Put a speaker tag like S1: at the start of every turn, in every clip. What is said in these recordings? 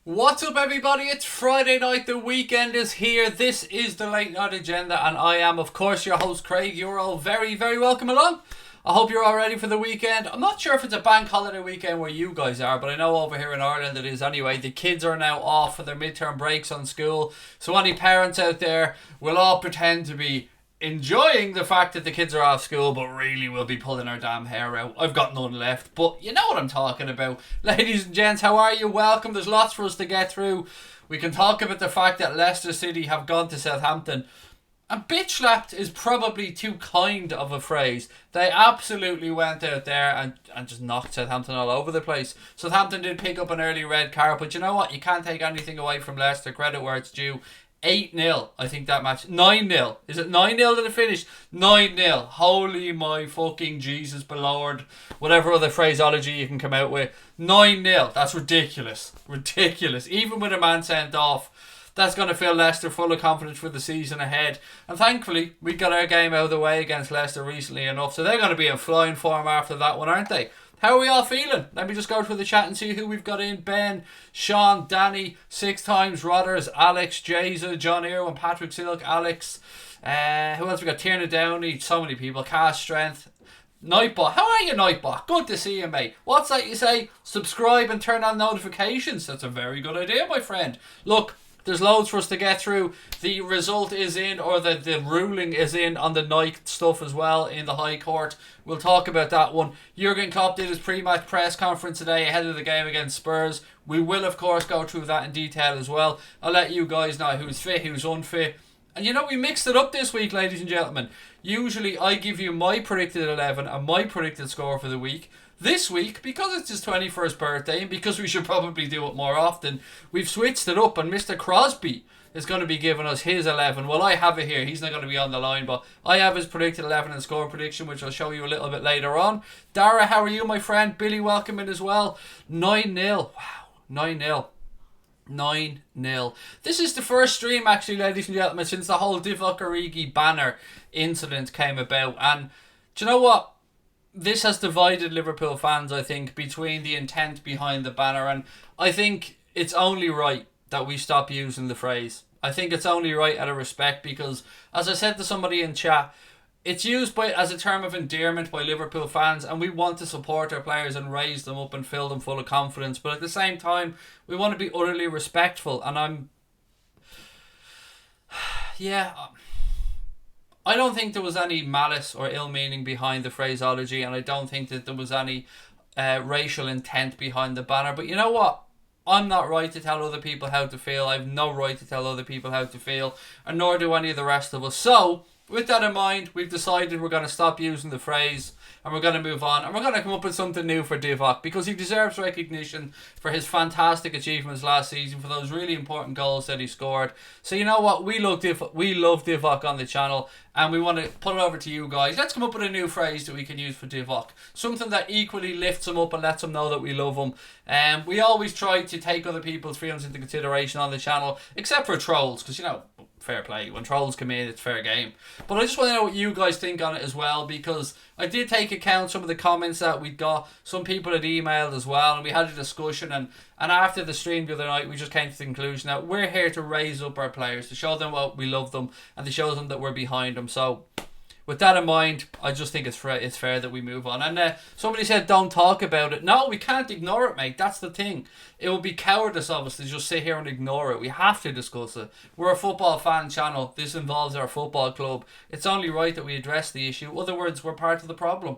S1: What's up, everybody? It's Friday night, the weekend is here. This is the Late Night Agenda, and I am, of course, your host, Craig. You're all very, very welcome along. I hope you're all ready for the weekend. I'm not sure if it's a bank holiday weekend where you guys are, but I know over here in Ireland it is anyway. The kids are now off for their midterm breaks on school, so any parents out there will all pretend to be enjoying the fact that the kids are off school, but really we'll be pulling our damn hair out. I've got none left, but you know what I'm talking about. Ladies and gents, how are you? Welcome. There's lots for us to get through. We can talk about the fact that Leicester City have gone to Southampton. And bitch slapped is probably too kind of a phrase. They absolutely went out there and just knocked Southampton all over the place. Southampton did pick up an early red card, but you know what? You can't take anything away from Leicester. Credit where it's due. 8-0, I think that match. 9-0. Is it 9-0 that it finished? 9-0. Holy my fucking Jesus, belord. Whatever other phraseology you can come out with. 9-0. That's ridiculous. Ridiculous. Even with a man sent off, that's going to fill Leicester full of confidence for the season ahead. And thankfully, we got our game out of the way against Leicester recently enough. So they're going to be in flying form after that one, aren't they? How are we all feeling? Let me just go through the chat and see who we've got in. Ben, Sean, Danny, 6 times, Rodders, Alex, Jeza, John Irwin, Patrick Silk, Alex. Who else we got? Tierna Downey, so many people. Cast Strength. Nightbot. How are you, Nightbot? Good to see you, mate. What's that you say? Subscribe and turn on notifications. That's a very good idea, my friend. Look, there's loads for us to get through. The result is in, or the ruling is in on the night stuff as well in the High Court. We'll talk about that one. Jurgen Klopp did his pre-match press conference today ahead of the game against Spurs. We will, of course, go through that in detail as well. I'll let you guys know who's fit, who's unfit. And you know, we mixed it up this week, ladies and gentlemen. Usually I give you my predicted 11 and my predicted score for the week. This week, because it's his 21st birthday and because we should probably do it more often, we've switched it up and Mr. Crosby is going to be giving us his 11. Well, I have it here. He's not going to be on the line, but I have his predicted 11 and score prediction, which I'll show you a little bit later on. Dara, how are you, my friend? Billy, welcome in as well. 9-0. Wow, 9-0. 9-0. This is the first stream, actually, ladies and gentlemen, since the whole Divock Origi banner incident came about. And do you know what? This has divided Liverpool fans, I think, between the intent behind the banner, and I think it's only right that we stop using the phrase. I think it's only right out of respect because, as I said to somebody in chat, it's used as a term of endearment by Liverpool fans, and we want to support our players and raise them up and fill them full of confidence, but at the same time, we want to be utterly respectful, and I don't think there was any malice or ill meaning behind the phraseology, and I don't think that there was any racial intent behind the banner. But you know what? I'm not right to tell other people how to feel. I have no right to tell other people how to feel, and nor do any of the rest of us. So, with that in mind, we've decided we're going to stop using the phrase and we're going to move on, and we're going to come up with something new for Divock because he deserves recognition for his fantastic achievements last season, for those really important goals that he scored. So you know what, we love Divock on the channel, and we want to put it over to you guys. Let's come up with a new phrase that we can use for Divock, something that equally lifts him up and lets him know that we love him. We always try to take other people's feelings into consideration on the channel, except for trolls, because you know, fair play. When trolls come in, it's fair game. But I just want to know what you guys think on it as well, because I did take account some of the comments that we got. Some people had emailed as well, and we had a discussion, and after the stream the other night, we just came to the conclusion that we're here to raise up our players, to show them what we love them, and to show them that we're behind them. So with that in mind, I just think it's fair that we move on. And somebody said don't talk about it. No, we can't ignore it, mate. That's the thing. It would be cowardice of us to just sit here and ignore it. We have to discuss it. We're a football fan channel. This involves our football club. It's only right that we address the issue. In other words, we're part of the problem.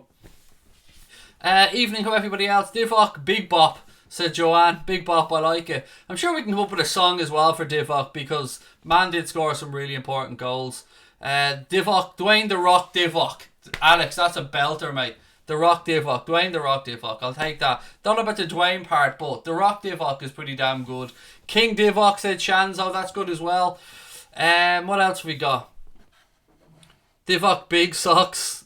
S1: Evening to everybody else. Divock, big bop, said Joanne. Big bop, I like it. I'm sure we can come up with a song as well for Divock, because man did score some really important goals. Divock, Dwayne the Rock Divock. Alex, that's a belter, mate. The Rock Divock, Dwayne the Rock Divock. I'll take that. Don't know about the Dwayne part, but the Rock Divock is pretty damn good. King Divock, said Shanzo. That's good as well. What else we got? Divock Big Socks.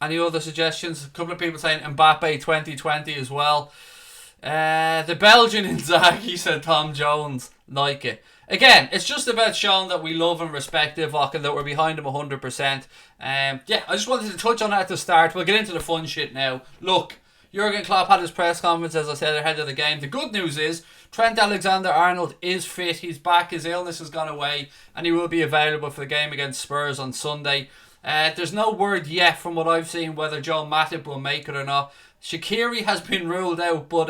S1: Any other suggestions? A couple of people saying Mbappe 2020 as well. The Belgian Inzaghi, said Tom Jones. Like it. Again, it's just about showing that we love and respect Divock and that we're behind him 100%. I just wanted to touch on that at the start. We'll get into the fun shit now. Look, Jurgen Klopp had his press conference, as I said, ahead of the game. The good news is Trent Alexander-Arnold is fit. He's back. His illness has gone away, and he will be available for the game against Spurs on Sunday. There's no word yet from what I've seen whether Joe Matip will make it or not. Shaqiri has been ruled out, but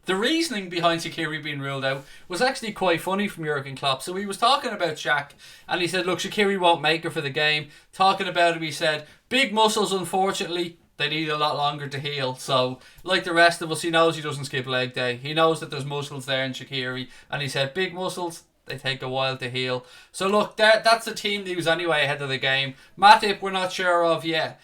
S1: the reasoning behind Shaqiri being ruled out was actually quite funny from Jurgen Klopp. So he was talking about Shaq, and he said, look, Shaqiri won't make it for the game. Talking about him, he said, big muscles, unfortunately, they need a lot longer to heal. So, like the rest of us, he knows he doesn't skip leg day. He knows that there's muscles there in Shaqiri. And he said, big muscles, they take a while to heal. So, look, that's the team news anyway ahead of the game. Matip, we're not sure of yet.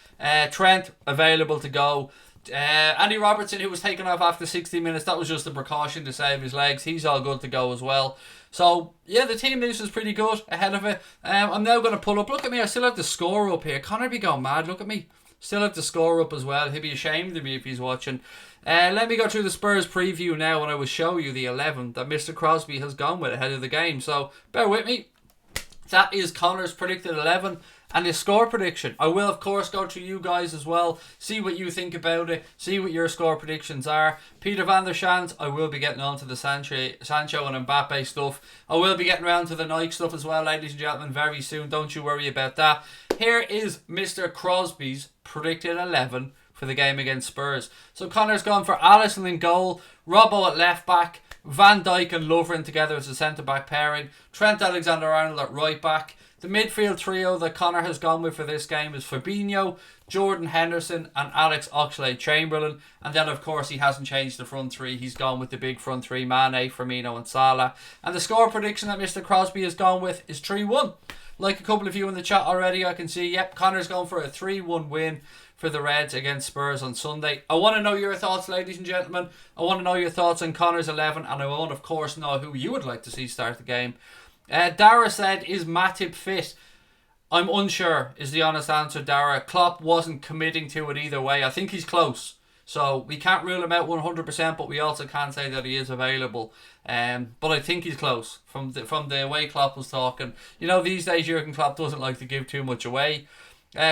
S1: Trent, available to go. Andy Robertson, who was taken off after 60 minutes, that was just a precaution to save his legs. He's all good to go as well. So, yeah, the team news is pretty good ahead of it. I'm now going to pull up. Look at me, I still have the score up here. Connor be going mad, look at me. Still have the score up as well. He'll be ashamed of me if he's watching. Let me go through the Spurs preview now, and I will show you the 11 that Mr. Crosby has gone with ahead of the game. So, bear with me. That is Connor's predicted 11 and his score prediction. I will, of course, go through you guys as well, see what you think about it, see what your score predictions are. Peter van der Schans, I will be getting on to the Sancho and Mbappe stuff. I will be getting around to the Nike stuff as well, ladies and gentlemen, very soon. Don't you worry about that. Here is Mr. Crosby's predicted 11 for the game against Spurs. So Connor's gone for Alisson in goal, Robbo at left back, Van Dijk and Lovren together as a centre-back pairing, Trent Alexander-Arnold at right back. The midfield trio that Connor has gone with for this game is Fabinho, Jordan Henderson and Alex Oxlade-Chamberlain. And then, of course, he hasn't changed the front three. He's gone with the big front three, Mane, Firmino and Salah. And the score prediction that Mr. Crosby has gone with is 3-1. Like a couple of you in the chat already, I can see, yep, Connor's going for a 3-1 win for the Reds against Spurs on Sunday. I want to know your thoughts, ladies and gentlemen. I want to know your thoughts on Connor's 11, and I want, of course, know who you would like to see start the game. Dara said, is Matip fit? I'm unsure, is the honest answer, Dara. Klopp wasn't committing to it either way. I think he's close. So we can't rule him out 100%, but we also can't say that he is available. But I think he's close from the way Klopp was talking. You know, these days Jurgen Klopp doesn't like to give too much away.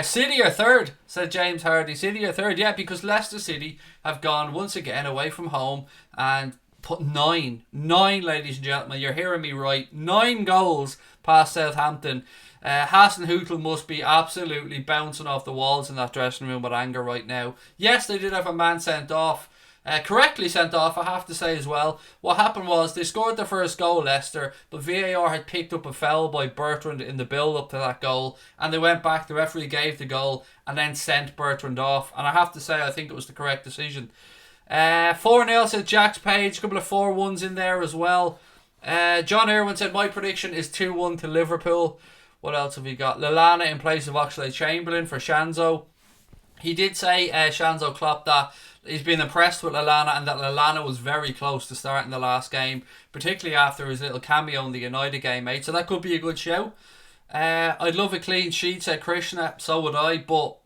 S1: City are third, said James Hardy. City are third, yeah, because Leicester City have gone once again away from home and put nine, ladies and gentlemen, you're hearing me right, 9 goals past Southampton. Hasenhüttl must be absolutely bouncing off the walls in that dressing room with anger right now. Yes, they did have a man sent off. Correctly sent off, I have to say as well. What happened was they scored the first goal, Leicester, but VAR had picked up a foul by Bertrand in the build-up to that goal, and they went back, the referee gave the goal, and then sent Bertrand off. And I have to say, I think it was the correct decision. 4-0 said Jack's Page, a couple of 4-1s in there as well. John Irwin said, my prediction is 2-1 to Liverpool. What else have we got? Lallana in place of Oxlade-Chamberlain for Shanzo. He did say, Shanzo Klopp, that he's been impressed with Lallana and that Lallana was very close to starting the last game, particularly after his little cameo in the United game, mate. So that could be a good show. I'd love a clean sheet, said Krishna. So would I, but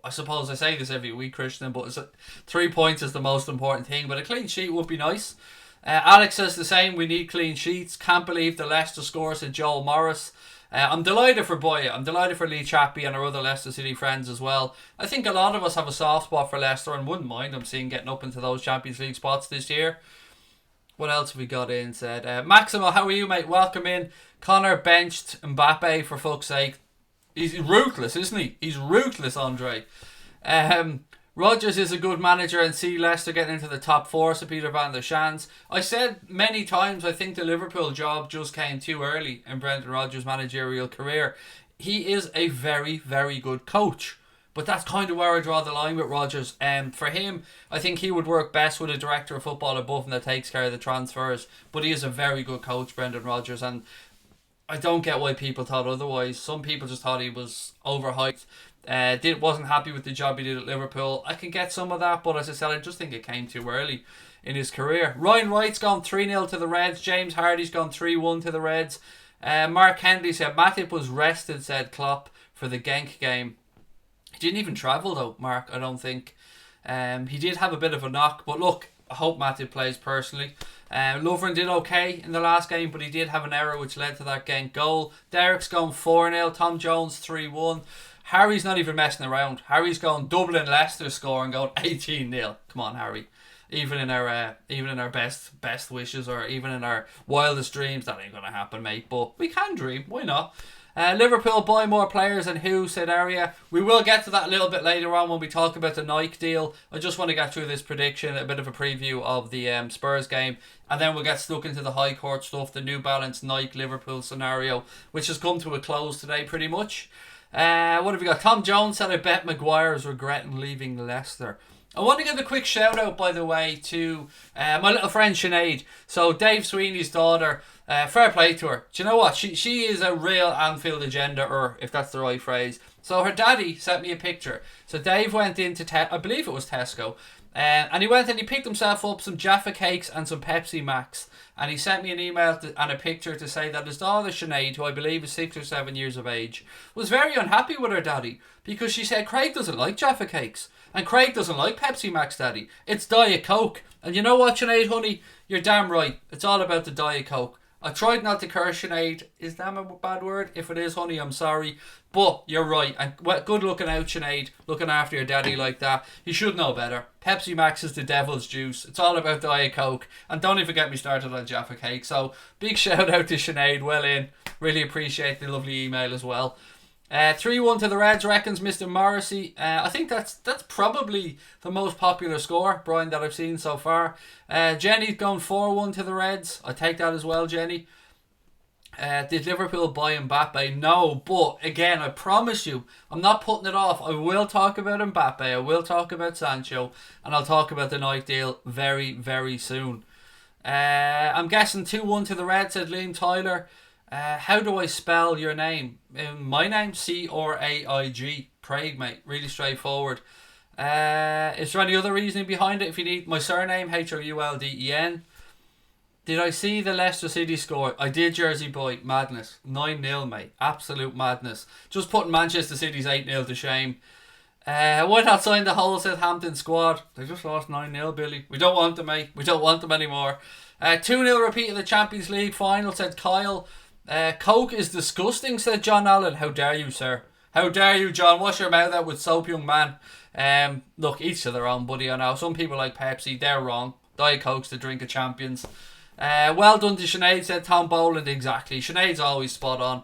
S1: I suppose I say this every week, Krishna, but 3 points is the most important thing. But a clean sheet would be nice. Alex says the same. We need clean sheets. Can't believe the Leicester score, said Joel Morris. I'm delighted for Boya. I'm delighted for Lee Chappie and our other Leicester City friends as well. I think a lot of us have a soft spot for Leicester and wouldn't mind them seeing getting up into those Champions League spots this year. What else have we got in? Said Maximo, how are you, mate? Welcome in. Connor benched Mbappe, for fuck's sake. He's ruthless, isn't he? He's ruthless, Andre. Rodgers is a good manager and see Leicester getting into the top 4, so Peter van der Schans. I said many times I think the Liverpool job just came too early in Brendan Rodgers' managerial career. He is a very, very good coach, but that's kind of where I draw the line with Rodgers. For him, I think he would work best with a director of football above him that takes care of the transfers, but he is a very good coach, Brendan Rodgers, and I don't get why people thought otherwise. Some people just thought he was overhyped. Wasn't happy with the job he did at Liverpool. I can get some of that, but as I said, I just think it came too early in his career. Ryan Wright's gone 3-0 to the Reds. James Hardy's gone 3-1 to the Reds. Mark Hendy said Matip was rested, said Klopp, for the Genk game. He didn't even travel though, Mark, I don't think. He did have a bit of a knock, but look, I hope Matip plays personally. Lovren did okay in the last game, but he did have an error which led to that Genk goal. Derek's gone 4-0. Tom Jones 3-1. Harry's not even messing around. Harry's going Dublin Leicester score and going 18-0. Come on, Harry. Even in our best wishes, or even in our wildest dreams, that ain't gonna happen, mate. But we can dream. Why not? Liverpool buy more players, and who, said Aria. We will get to that a little bit later on when we talk about the Nike deal. I just want to get through this prediction, a bit of a preview of the Spurs game, and then we'll get stuck into the high court stuff, the New Balance Nike Liverpool scenario, which has come to a close today pretty much. What have we got? Tom Jones said, I bet Maguire is regretting leaving Leicester. I want to give a quick shout out, by the way, to my little friend Sinead. So Dave Sweeney's daughter, fair play to her. Do you know what? She is a real Anfield agenda, or if that's the right phrase. So her daddy sent me a picture. So Dave went into, I believe it was Tesco, and he went and he picked himself up some Jaffa cakes and some Pepsi Max. And he sent me an email and a picture to say that his daughter Sinead, who I believe is 6 or 7 years of age, was very unhappy with her daddy because she said Craig doesn't like Jaffa cakes. And Craig doesn't like Pepsi Max, Daddy. It's Diet Coke. And you know what, Sinead, honey? You're damn right. It's all about the Diet Coke. I tried not to curse, Sinead. Is that a bad word? If it is, honey, I'm sorry. But you're right. And good looking out, Sinead. Looking after your daddy like that. You should know better. Pepsi Max is the devil's juice. It's all about Diet Coke. And don't even get me started on Jaffa Cake. So, big shout out to Sinead. Well in. Really appreciate the lovely email as well. 3-1 to the Reds, reckons Mr. Morrissey. I think that's probably the most popular score, Brian, that I've seen so far. Jenny's going 4-1 to the Reds. I take that as well, Jenny. Did Liverpool buy Mbappe? No, but again, I promise you, I'm not putting it off. I will talk about Mbappe, I will talk about Sancho, and I'll talk about the Nike deal very, very soon. I'm guessing 2-1 to the Reds, said Liam Tyler. How do I spell your name? My name, Craig. Prague, mate. Really straightforward. Is there any other reasoning behind it? If you need my surname, Houlden. Did I see the Leicester City score? I did, Jersey boy. Madness. 9-0, mate. Absolute madness. Just putting Manchester City's 8-0 to shame. Why not sign the whole Southampton squad? They just lost 9-0, Billy. We don't want them, mate. We don't want them anymore. 2-0 repeat of the Champions League final, said Kyle. Coke is disgusting, said John Allen. How dare you, sir? How dare you, John? Wash your mouth out with soap, young man. Look, each to their own, buddy. I know some people like Pepsi. They're wrong. Diet Coke's the drink of champions. Well done to Sinead, said Tom Boland. Exactly. Sinead's always spot on.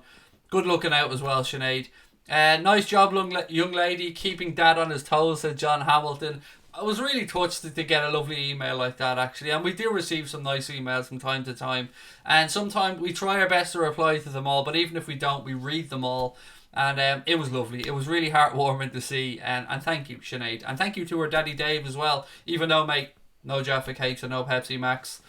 S1: Good looking out as well, Sinead. Nice job, young lady, keeping dad on his toes, said John Hamilton. I was really touched to get a lovely email like that, actually, and we do receive some nice emails from time to time, and sometimes we try our best to reply to them all, but even if we don't, we read them all, and it was lovely. It was really heartwarming to see, and thank you, Sinead, and thank you to her daddy Dave as well, even though, mate, no Jaffa Cakes and no Pepsi Max.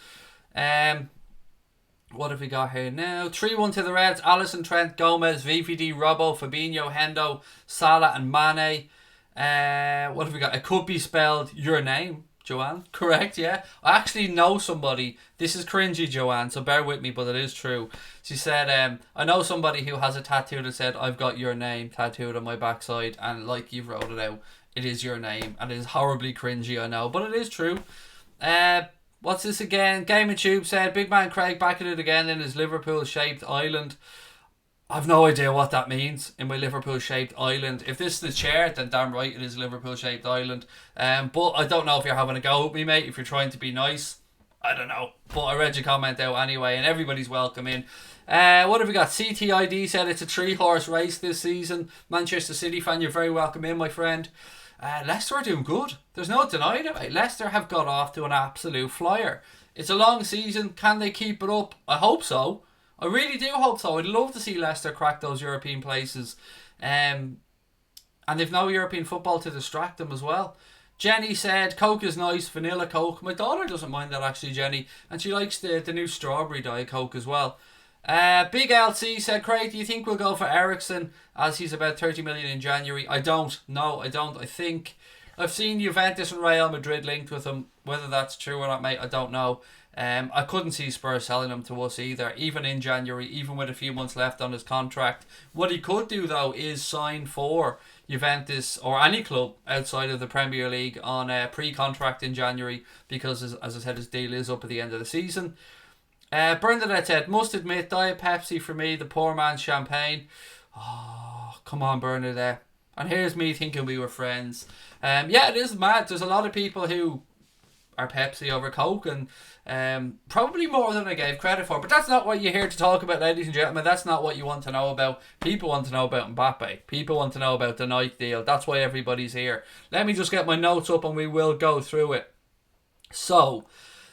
S1: What have we got here now? 3-1 to the Reds. Alisson, Trent, Gomez, VVD, Robbo, Fabinho, Hendo, Salah and Mane. What have we got? It could be spelled your name, Joanne. Correct, yeah. I actually know somebody. This is cringy, Joanne, so bear with me, but it is true. She said, I know somebody who has a tattoo that said, I've got your name tattooed on my backside, and like you've wrote it out, it is your name, and it is horribly cringy, I know, but it is true. What's this again? Game of Tube said, Big Man Craig back at it again in his Liverpool-shaped island. I've no idea what that means in my Liverpool-shaped island. If this is the chair, then damn right it is a Liverpool-shaped island. But I don't know if you're having a go at me, mate, if you're trying to be nice. I don't know. But I read your comment out anyway, and everybody's welcome in. What have we got? CTID said it's a 3-horse race this season. Manchester City fan, you're very welcome in, my friend. Leicester are doing good. There's no denying it, mate. Leicester have got off to an absolute flyer. It's a long season. Can they keep it up? I hope so. I really do hope so. I'd love to see Leicester crack those European places. And they've no European football to distract them as well. Jenny said, Coke is nice, vanilla Coke. My daughter doesn't mind that actually, Jenny. And she likes the new strawberry Diet Coke as well. Big LC said, Craig, do you think we'll go for Ericsson as he's about 30 million in January? I don't. No, I don't. I think I've seen Juventus and Real Madrid linked with him. Whether that's true or not, mate, I don't know. I couldn't see Spurs selling him to us either, even in January, even with a few months left on his contract. What he could do, though, is sign for Juventus or any club outside of the Premier League on a pre-contract in January because, as I said, his deal is up at the end of the season. Bernadette said, must admit, Diet Pepsi for me, the poor man's champagne. Oh, come on, Bernadette. And here's me thinking we were friends. Yeah, it is mad. There's a lot of people who are Pepsi over Coke, and probably more than I gave credit for. But that's not what you're here to talk about, ladies and gentlemen. That's not what you want to know about. People want to know about Mbappe. People want to know about the Nike deal. That's why everybody's here. Let me just get my notes up and we will go through it. So,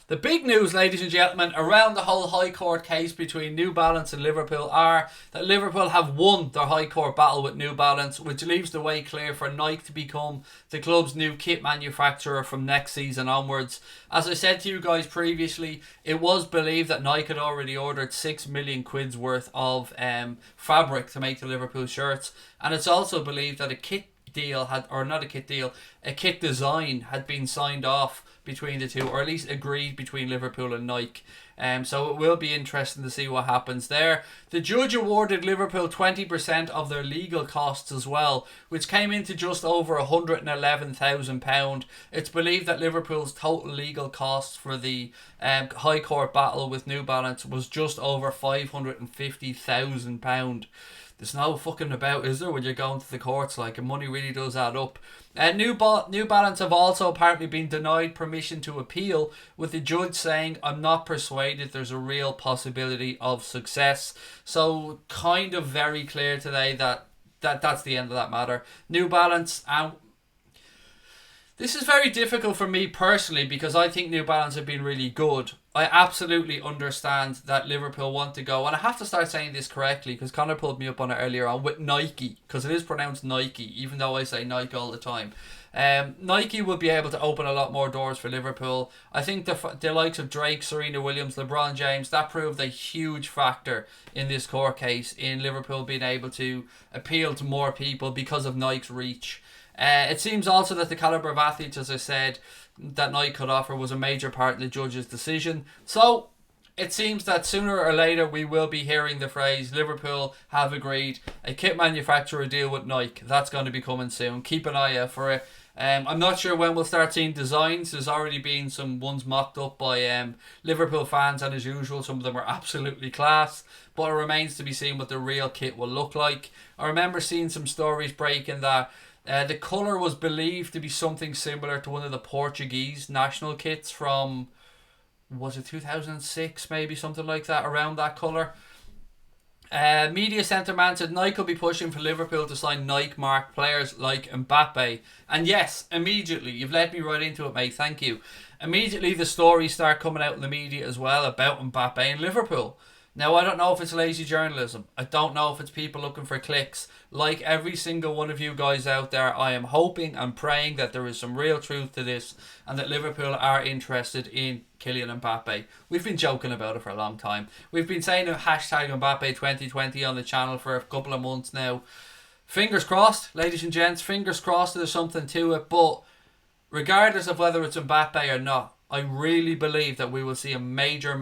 S1: the big news, ladies and gentlemen, around the whole High Court case between New Balance and Liverpool are that Liverpool have won their High Court battle with New Balance, which leaves the way clear for Nike to become the club's new kit manufacturer from next season onwards. As I said to you guys previously, it was believed that Nike had already ordered 6 million quid's worth of fabric to make the Liverpool shirts, and it's also believed that a kit design had been signed off between the two, or at least agreed between Liverpool and Nike. So it will be interesting to see what happens there. The judge awarded Liverpool 20% of their legal costs as well, which came into just over £111,000. It's believed that Liverpool's total legal costs for the High Court battle with New Balance was just over £550,000. There's no fucking about, is there, when you're going to the courts? Like, money really does add up. New Balance have also apparently been denied permission to appeal, with the judge saying, "I'm not persuaded there's a real possibility of success." So, kind of very clear today that that's the end of that matter. New Balance, this is very difficult for me personally because I think New Balance have been really good. I absolutely understand that Liverpool want to go, and I have to start saying this correctly because Connor pulled me up on it earlier on, with Nike, because it is pronounced Nike, even though I say Nike all the time. Nike will be able to open a lot more doors for Liverpool. I think the likes of Drake, Serena Williams, LeBron James, that proved a huge factor in this court case in Liverpool being able to appeal to more people because of Nike's reach. It seems also that the calibre of athletes, as I said, that Nike could offer was a major part in the judge's decision. So it seems that sooner or later we will be hearing the phrase Liverpool have agreed a kit manufacturer deal with Nike. That's going to be coming soon. Keep an eye out for it. I'm not sure when we'll start seeing designs. There's already been some ones mocked up by Liverpool fans, and as usual some of them are absolutely class, but it remains to be seen what the real kit will look like. I remember seeing some stories breaking that the colour was believed to be something similar to one of the Portuguese national kits from, was it 2006, maybe something like that, around that colour. Media centre man said Nike will be pushing for Liverpool to sign Nike marked players like Mbappe. And yes, immediately, you've led me right into it, mate, thank you. Immediately the stories start coming out in the media as well about Mbappe and Liverpool. Now, I don't know if it's lazy journalism. I don't know if it's people looking for clicks. Like every single one of you guys out there, I am hoping and praying that there is some real truth to this and that Liverpool are interested in Kylian Mbappe. We've been joking about it for a long time. We've been saying hashtag Mbappe 2020 on the channel for a couple of months now. Fingers crossed, ladies and gents. Fingers crossed there's something to it. But regardless of whether it's Mbappe or not, I really believe that we will see a major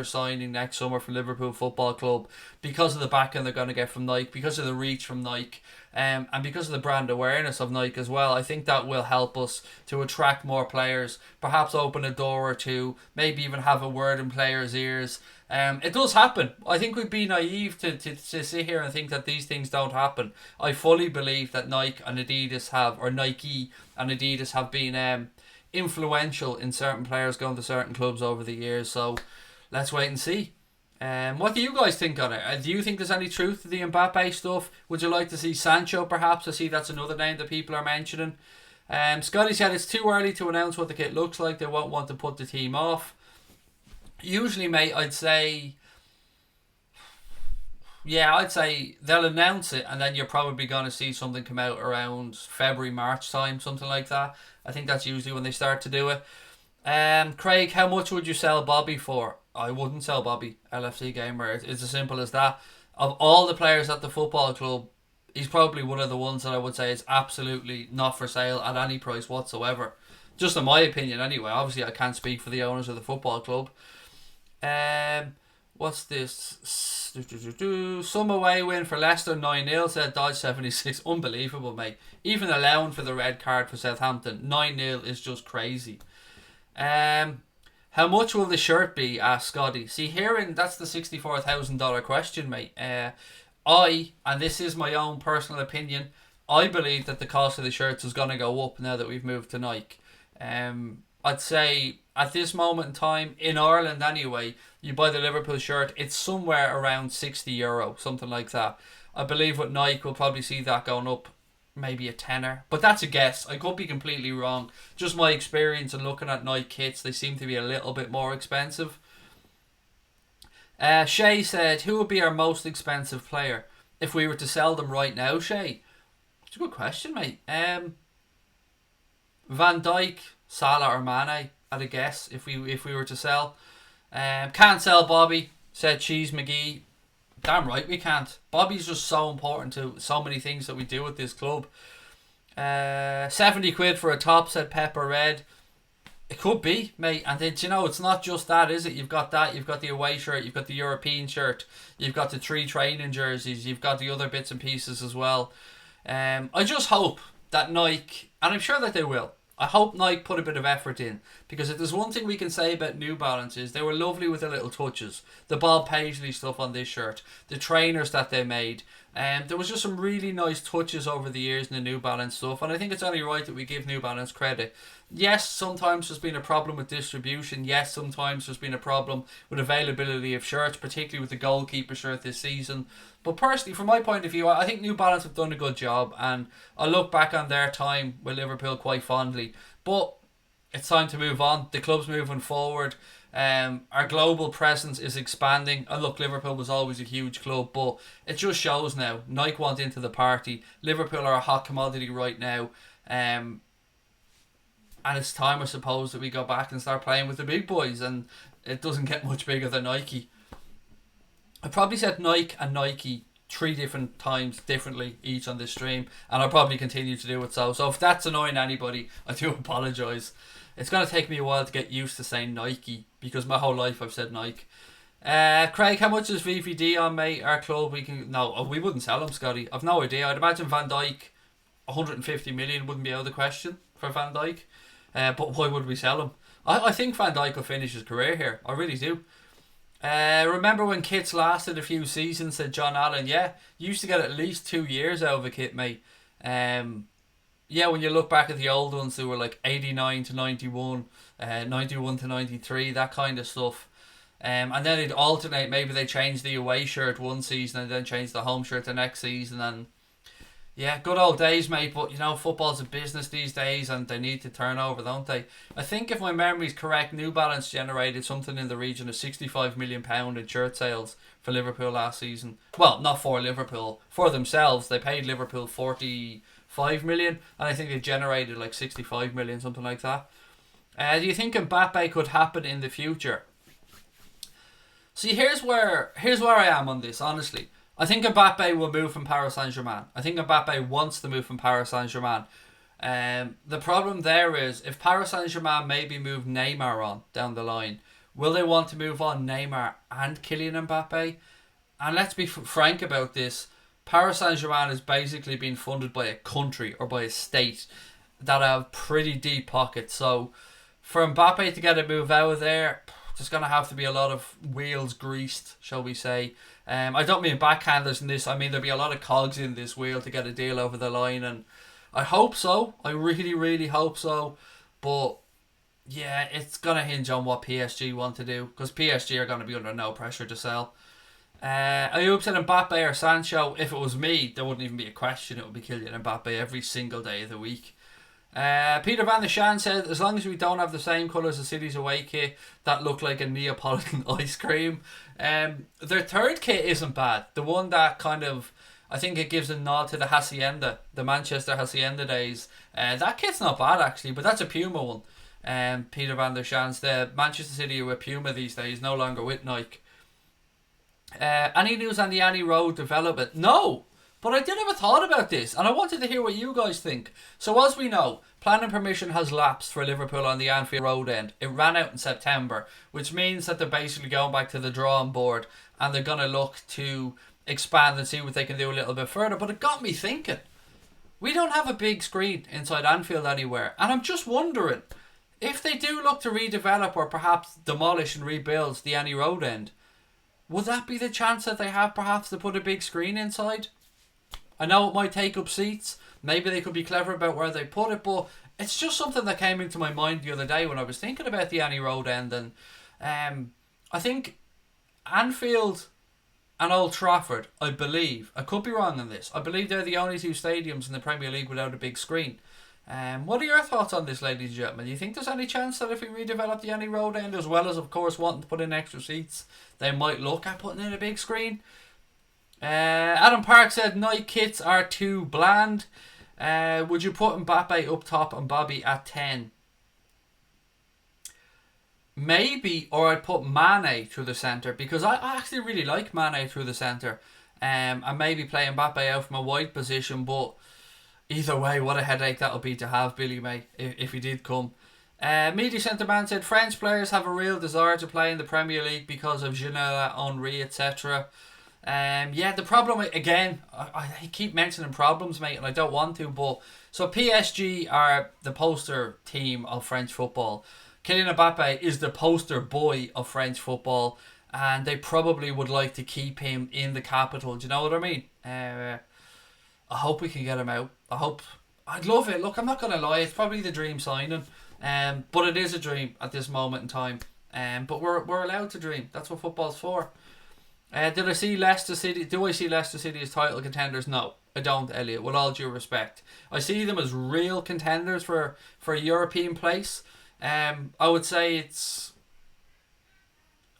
S1: signing next summer for Liverpool Football Club because of the backing they're going to get from Nike, because of the reach from Nike, and because of the brand awareness of Nike as well. I think that will help us to attract more players, perhaps open a door or two, maybe even have a word in players' ears. It does happen. I think we'd be naive to sit here and think that these things don't happen. I fully believe that Nike and Adidas have been influential in certain players going to certain clubs over the years, so let's wait and see. What do you guys think on it? Do you think there's any truth to the Mbappe stuff? Would you like to see Sancho perhaps? I see that's another name that people are mentioning. Scotty said it's too early to announce what the kit looks like. They won't want to put the team off. Usually, mate, I'd say they'll announce it and then you're probably going to see something come out around February, March time, something like that. I think that's usually when they start to do it. Craig, how much would you sell Bobby for? I wouldn't sell Bobby, LFC Gamer. It's as simple as that. Of all the players at the football club, he's probably one of the ones that I would say is absolutely not for sale at any price whatsoever. Just in my opinion anyway. Obviously I can't speak for the owners of the football club. What's this? Some away win for Leicester 9-0, said Dodge 76. Unbelievable, mate. Even allowing for the red card for Southampton, 9-0 is just crazy. How much will the shirt be? Asked Scotty. See, that's the $64,000 question, mate. And this is my own personal opinion, I believe that the cost of the shirts is going to go up now that we've moved to Nike. I'd say at this moment in time, in Ireland anyway, you buy the Liverpool shirt, it's somewhere around €60, something like that. I believe with Nike, we'll probably see that going up maybe a tenner. But that's a guess. I could be completely wrong. Just my experience in looking at Nike kits, they seem to be a little bit more expensive. Shay said, who would be our most expensive player if we were to sell them right now, Shay? It's a good question, mate. Van Dijk, Salah or Mane, I'd a guess if we were to sell. Can't sell Bobby, said Cheese McGee. Damn right we can't. Bobby's just so important to so many things that we do with this club. 70 quid for a top, said Pepper Red. It could be, mate. And then, you know, it's not just that, is it? You've got that, you've got the away shirt, you've got the European shirt, you've got the 3 training jerseys, you've got the other bits and pieces as well. I just hope that Nike, and I'm sure that they will, I hope Nike put a bit of effort in, because if there's one thing we can say about New Balance is they were lovely with the little touches. The Bob Paisley stuff on this shirt, the trainers that they made. There was just some really nice touches over the years in the New Balance stuff, and I think it's only right that we give New Balance credit. Yes, sometimes there's been a problem with distribution. Yes, sometimes there's been a problem with availability of shirts, particularly with the goalkeeper shirt this season. But personally, from my point of view, I think New Balance have done a good job, and I look back on their time with Liverpool quite fondly. But it's time to move on. The club's moving forward. Our global presence is expanding. And look, Liverpool was always a huge club, but it just shows now. Nike want into the party. Liverpool are a hot commodity right now. And it's time, I suppose, that we go back and start playing with the big boys. And it doesn't get much bigger than Nike. I probably said Nike and Nike 3 different times differently each on this stream, and I'll probably continue to do it. So if that's annoying anybody, I do apologise. It's going to take me a while to get used to saying Nike, because my whole life I've said Nike. Craig, how much is VVD on, mate? Our club, we wouldn't sell him, Scotty. I've no idea. I'd imagine Van Dijk, 150 million wouldn't be out of the question for Van Dijk. But why would we sell him? I think Van Dijk will finish his career here. I really do. Remember when kits lasted a few seasons, said John Allen? Yeah, you used to get at least 2 years out of a kit, mate. Yeah, when you look back at the old ones, they were like 89 to 91, 91 to 93, that kind of stuff. And then it'd alternate. Maybe they changed the away shirt one season and then changed the home shirt the next season. And yeah, good old days, mate. But you know, football's a business these days, and they need to turn over, don't they? I think if my memory's correct, New Balance generated something in the region of £65 million in shirt sales for Liverpool last season. Well, not for Liverpool, for themselves. They paid Liverpool 45 million, and I think they generated like 65 million, something like that. Do you think Mbappe could happen in the future? See, here's where I am on this, honestly. I think Mbappe will move from Paris Saint-Germain. I think Mbappe wants to move from Paris Saint-Germain. The problem there is, if Paris Saint-Germain maybe move Neymar on down the line, will they want to move on Neymar and Kylian Mbappe? And let's be frank about this. Paris Saint-Germain is basically being funded by a country or by a state that have pretty deep pockets. So for Mbappe to get a move out of there, there's going to have to be a lot of wheels greased, shall we say. I don't mean backhanders in this. I mean, there'll be a lot of cogs in this wheel to get a deal over the line. And I hope so. I really, really hope so. But yeah, it's going to hinge on what PSG want to do, because PSG are going to be under no pressure to sell. Ayub said Mbappe or Sancho. If it was me, there wouldn't even be a question. It would be Kylian Mbappe every single day of the week. Peter Van der Shan said, as long as we don't have the same colours as City's away kit that look like a Neapolitan ice cream. Their third kit isn't bad. The one that kind of, I think it gives a nod to the Hacienda, the Manchester Hacienda days. That kit's not bad actually, but that's a Puma one. Peter Van der Shan's, the Manchester City are with Puma these days, no longer with Nike. Any news on the Annie Road development? No! But I did have a thought about this, and I wanted to hear what you guys think. So as we know, planning permission has lapsed for Liverpool on the Anfield Road end. It ran out in September, which means that they're basically going back to the drawing board, and they're going to look to expand and see what they can do a little bit further. But it got me thinking. We don't have a big screen inside Anfield anywhere, and I'm just wondering, if they do look to redevelop or perhaps demolish and rebuild the Annie Road end, would that be the chance that they have perhaps to put a big screen inside? I know it might take up seats, Maybe they could be clever about where they put it, but it's just something that came into my mind the other day when I was thinking about the Annie Road end. And I think Anfield and Old Trafford, I believe, I could be wrong on this, I believe they're the only two stadiums in the Premier League without a big screen. What are your thoughts on this, ladies and gentlemen? Do you think there's any chance that if we redevelop the Annie Road end, as well as, of course, wanting to put in extra seats, they might look at putting in a big screen? Adam Park said night kits are too bland. Would you put Mbappe up top and Bobby at 10? Maybe, or I'd put Mane through the centre, because I actually really like Mane through the centre. And maybe play Mbappe out from a wide position, but either way, what a headache that'll be to have, Billy, mate, if he did come. Media Centre Man said French players have a real desire to play in the Premier League because of Ginola, Henry, etc. Yeah, the problem, again, I keep mentioning problems, mate, and I don't want to, but so PSG are the poster team of French football. Kylian Mbappe is the poster boy of French football, and they probably would like to keep him in the capital. Do you know what I mean? I hope we can get him out. I'd love it. Look, I'm not going to lie, it's probably the dream signing, but it is a dream at this moment in time. But we're allowed to dream. That's what football's for. Did I see Leicester City? Do I see Leicester City as title contenders? No, I don't, Elliot. With all due respect, I see them as real contenders for a European place. I would say it's.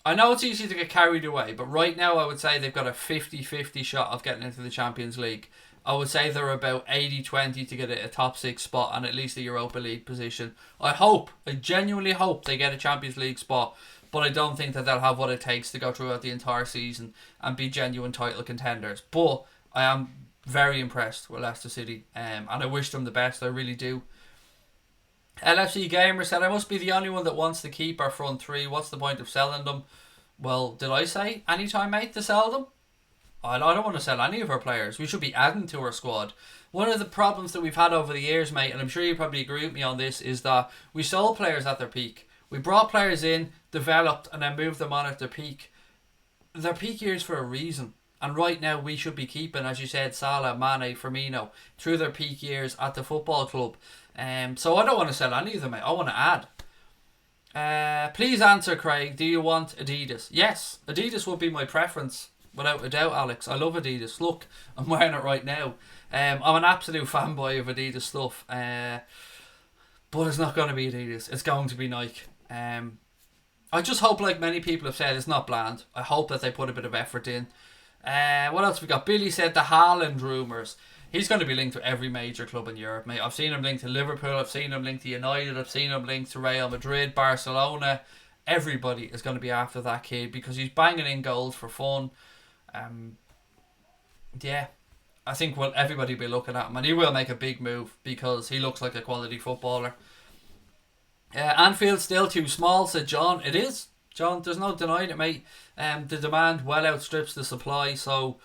S1: I know it's easy to get carried away, but right now I would say they've got a 50-50 shot of getting into the Champions League. I would say they're about 80-20 to get a top 6 spot and at least a Europa League position. I genuinely hope they get a Champions League spot, but I don't think that they'll have what it takes to go throughout the entire season and be genuine title contenders. But I am very impressed with Leicester City, and I wish them the best, I really do. LFC Gamer said, I must be the only one that wants to keep our front three. What's the point of selling them? Well, did I say anytime, mate, to sell them? I don't want to sell any of our players. We should be adding to our squad. One of the problems that we've had over the years, mate, and I'm sure you probably agree with me on this, is that we sold players at their peak. We brought players in, developed, and then moved them on at their peak. Their peak years for a reason. And right now we should be keeping, as you said, Salah, Mane, Firmino through their peak years at the football club. So I don't want to sell any of them, mate. I want to add. Please answer, Craig. Do you want Adidas? Yes, Adidas would be my preference, without a doubt, Alex. I love Adidas. Look, I'm wearing it right now. I'm an absolute fanboy of Adidas stuff. But it's not going to be Adidas. It's going to be Nike. I just hope, like many people have said, it's not bland. I hope that they put a bit of effort in. What else we got? Billy said the Haaland rumours. He's going to be linked to every major club in Europe, mate. I've seen him linked to Liverpool. I've seen him linked to United. I've seen him linked to Real Madrid, Barcelona. Everybody is going to be after that kid because he's banging in goals for fun. Yeah, I think everybody will be looking at him, and he will make a big move because he looks like a quality footballer. Anfield still too small, said John. It is, John. There's no denying it, mate. The demand well outstrips the supply, so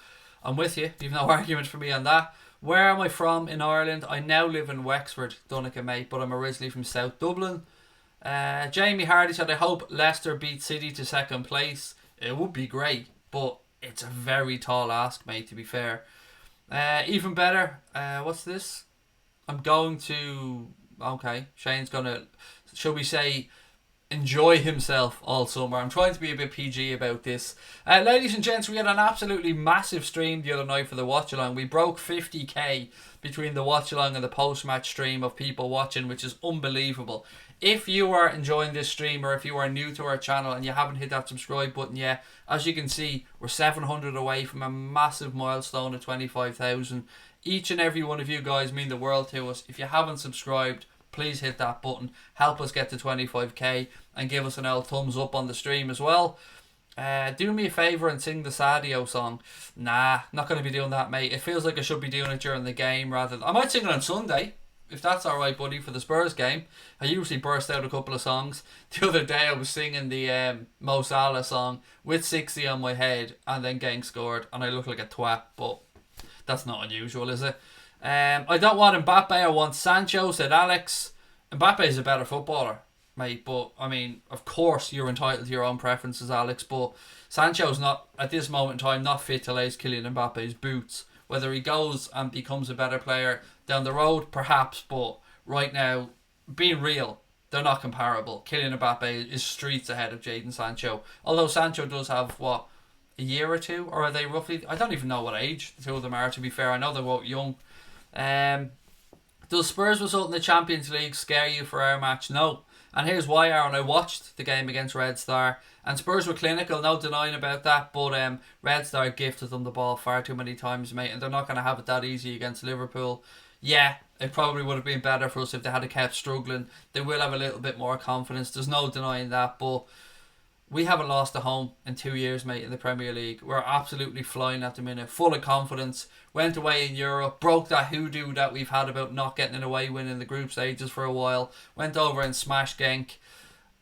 S1: I'm with you. You've no argument for me on that. Where am I from in Ireland? I now live in Wexford, Donegal, mate, but I'm originally from South Dublin. Jamie Hardy said, I hope Leicester beat City to second place. It would be great, but it's a very tall ask, mate, to be fair. Even better, what's this? I'm going to... Okay, Shane's going to, shall we say, enjoy himself all summer. I'm trying to be a bit PG about this. Ladies and gents, we had an absolutely massive stream the other night for the Watchalong. We broke 50k between the Watchalong and the post-match stream of people watching, which is unbelievable. If you are enjoying this stream, or if you are new to our channel and you haven't hit that subscribe button yet, as you can see, we're 700 away from a massive milestone of 25,000. Each and every one of you guys mean the world to us. If you haven't subscribed, please hit that button. Help us get to 25k and give us an old thumbs up on the stream as well. Do me a favour and sing the Sadio song. Nah, not going to be doing that, mate. It feels like I should be doing it during the game rather than... I might sing it on Sunday, if that's alright, buddy, for the Spurs game. I usually burst out a couple of songs. The other day I was singing the Mo Salah song with 60 on my head, and then Genk scored and I look like a twat, but that's not unusual, is it? I don't want Mbappe, I want Sancho, said Alex. Mbappe is a better footballer, mate, but I mean, of course you're entitled to your own preferences, Alex, but Sancho's not, at this moment in time, not fit to lace Kylian Mbappe's boots. Whether he goes and becomes a better player Down the road, perhaps, but right now, being real, they're not comparable. Kylian Mbappe is streets ahead of Jadon Sancho. Although Sancho does have, what, a year or two? Or are they roughly... I don't even know what age the two of them are, to be fair. I know they're both young. Does Spurs result in the Champions League scare you for our match? No. And here's why, Aaron. I watched the game against Red Star, and Spurs were clinical, no denying about that, but Red Star gifted them the ball far too many times, mate, and they're not going to have it that easy against Liverpool. Yeah, it probably would have been better for us if they had kept struggling. They will have a little bit more confidence, there's no denying that, but we haven't lost a home in 2 years, mate, in the Premier League. We're absolutely flying at the minute, full of confidence. Went away in Europe, broke that hoodoo that we've had about not getting an away win in the group stages for a while. Went over and smashed Genk.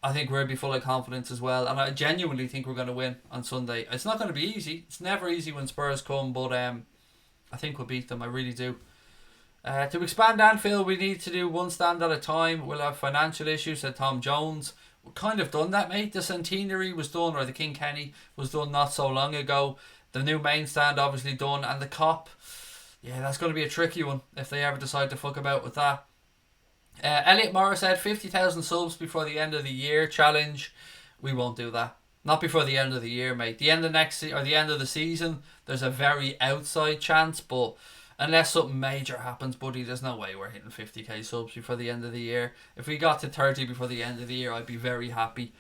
S1: I think we'll be full of confidence as well. And I genuinely think we're going to win on Sunday. It's not going to be easy. It's never easy when Spurs come, but I think we'll beat them. I really do. To expand Anfield, we need to do one stand at a time. We'll have financial issues, said Tom Jones. We've kind of done that, mate. The centenary was done, or the King Kenny was done not so long ago. The new main stand obviously done, and the cop, yeah, that's going to be a tricky one if they ever decide to fuck about with that. Elliot Morris said 50,000 subs before the end of the year challenge. We won't do that. Not before the end of the year, mate. The end of the end of the season, there's a very outside chance, but unless something major happens, buddy, there's no way we're hitting 50k subs before the end of the year. If we got to 30 before the end of the year, I'd be very happy.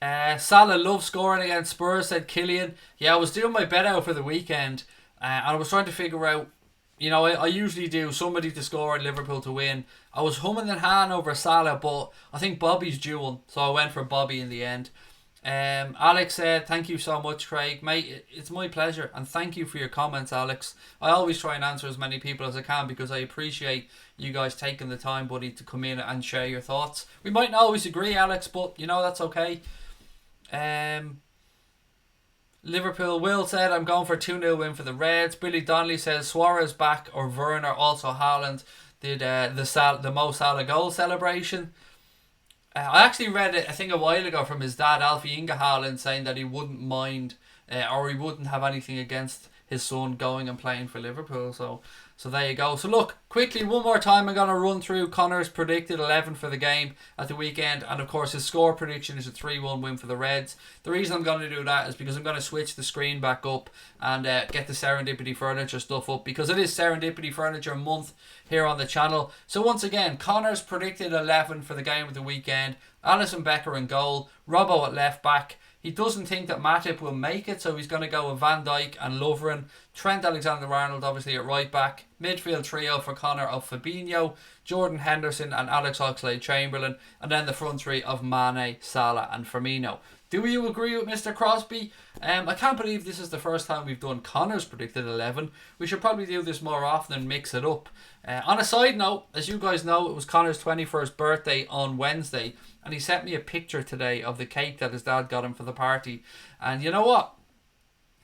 S1: Salah loves scoring against Spurs, said Killian. Yeah, I was doing my bet out for the weekend, and I was trying to figure out, I usually do somebody to score and Liverpool to win. I was humming and hawing over Salah, but I think Bobby's due one, so I went for Bobby in the end. Alex said, thank you so much, Craig. Mate, it's my pleasure, and thank you for your comments, Alex. I always try and answer as many people as I can because I appreciate you guys taking the time, buddy, to come in and share your thoughts. We might not always agree, Alex, but that's okay. Liverpool, Will said, I'm going for a 2-0 win for the Reds. Billy Donnelly says Suarez back or Werner. Also Haaland did the Mo Salah goal celebration. I actually read it, I think, a while ago from his dad, Alfie Inga Haaland, saying that he wouldn't mind or he wouldn't have anything against his son going and playing for Liverpool. So there you go. So look, quickly, one more time, I'm going to run through Connor's predicted 11 for the game at the weekend. And of course, his score prediction is a 3-1 win for the Reds. The reason I'm going to do that is because I'm going to switch the screen back up and get the Serendipity Furniture stuff up, because it is Serendipity Furniture month here on the channel. So once again, Connor's predicted 11 for the game of the weekend. Alisson Becker in goal, Robbo at left back. He doesn't think that Matip will make it, so he's going to go with Van Dijk and Lovren. Trent Alexander-Arnold obviously at right back. Midfield trio for Connor of Fabinho, Jordan Henderson and Alex Oxlade-Chamberlain. And then the front three of Mane, Salah and Firmino. Do you agree with Mr. Crosby? I can't believe this is the first time we've done Connor's predicted 11. We should probably do this more often and mix it up. On a side note, as you guys know, it was Connor's 21st birthday on Wednesday. And he sent me a picture today of the cake that his dad got him for the party. And you know what?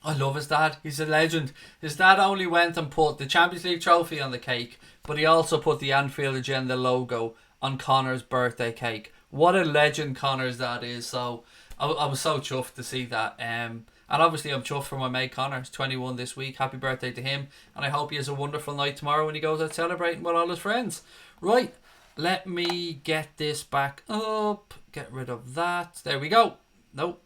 S1: I love his dad. He's a legend. His dad only went and put the Champions League trophy on the cake, but he also put the Anfield Agenda logo on Connor's birthday cake. What a legend Connor's dad is. So I was so chuffed to see that. And obviously I'm chuffed for my mate Connor. He's 21 this week. Happy birthday to him. And I hope he has a wonderful night tomorrow when he goes out celebrating with all his friends. Right. Let me get this back up. Get rid of that. There we go. Nope.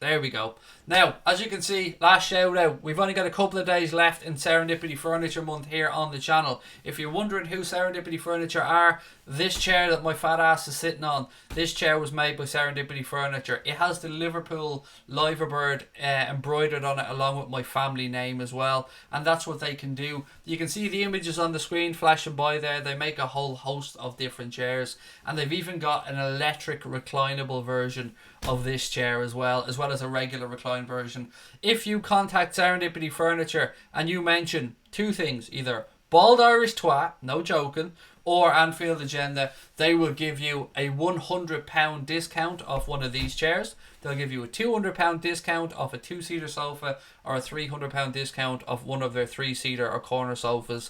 S1: There we go. Now, as you can see, last shout out. We've only got a couple of days left in Serendipity Furniture Month here on the channel. If you're wondering who Serendipity Furniture are, this chair that my fat ass is sitting on, this chair was made by Serendipity Furniture. It has the Liverpool Liverbird embroidered on it along with my family name as well. And that's what they can do. You can see the images on the screen flashing by there. They make a whole host of different chairs. And they've even got an electric reclinable version of this chair as well as a regular recline version. If you contact Serendipity Furniture and you mention two things, either Bald Irish Twat, no joking, or Anfield Agenda, they will give you a £100 discount off one of these chairs. They'll give you a £200 discount off a 2-seater sofa, or a £300 discount off one of their 3-seater or corner sofas.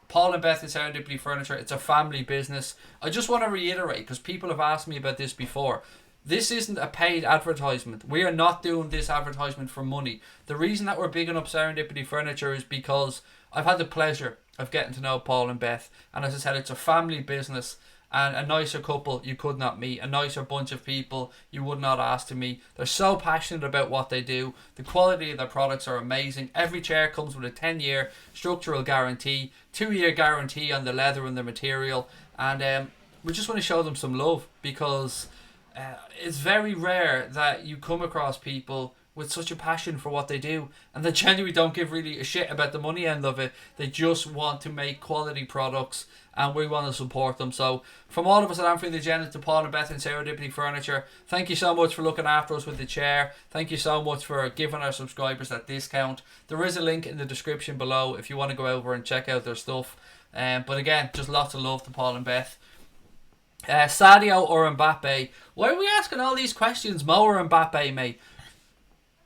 S1: Paul and Beth at Serendipity Furniture, it's a family business. I just want to reiterate, because people have asked me about this before. This isn't a paid advertisement. We are not doing this advertisement for money. The reason that we're bigging up Serendipity Furniture is because I've had the pleasure of getting to know Paul and Beth. And as I said, it's a family business, and a nicer couple you could not meet, a nicer bunch of people you would not ask to meet. They're so passionate about what they do. The quality of their products are amazing. Every chair comes with a 10-year structural guarantee, 2-year guarantee on the leather and the material, and we just want to show them some love, because it's very rare that you come across people with such a passion for what they do, and they genuinely don't give really a shit about the money end of it. They just want to make quality products, and we want to support them. So from all of us at Anfield Agenda, to Paul and Beth and Serendipity Furniture, thank you so much for looking after us with the chair. Thank you so much for giving our subscribers that discount. There is a link in the description below if you want to go over and check out their stuff. But again, just lots of love to Paul and Beth. Sadio or Mbappe? Why are we asking all these questions? Mo or Mbappe, mate?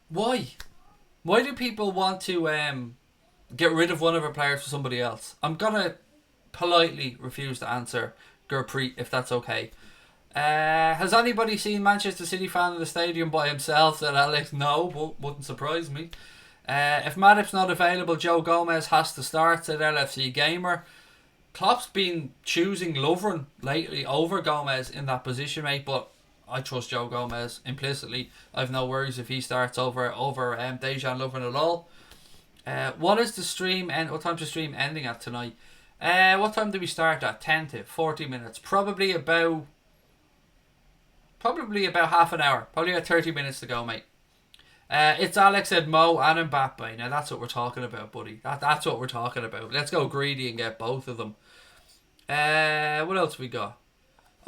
S1: Why? Why do people want to get rid of one of our players for somebody else? I'm gonna politely refuse to answer Gurpreet, if that's okay. Has anybody seen Manchester City fan in the stadium by himself? Said Alex. No, but wouldn't surprise me. If Matip's not available, Joe Gomez has to start, said LFC Gamer. Klopp's been choosing Lovren lately over Gomez in that position, mate, but I trust Joe Gomez implicitly. I've no worries if he starts over Dejan Lovren at all. What is the stream and what time's the stream ending at tonight? What time do we start at? 10 to 40 minutes. Probably about half an hour. Probably about 30 minutes to go, mate. It's Alex said Mo and Mbappe. Now that's what we're talking about, buddy. That's what we're talking about. Let's go greedy and get both of them. What else we got?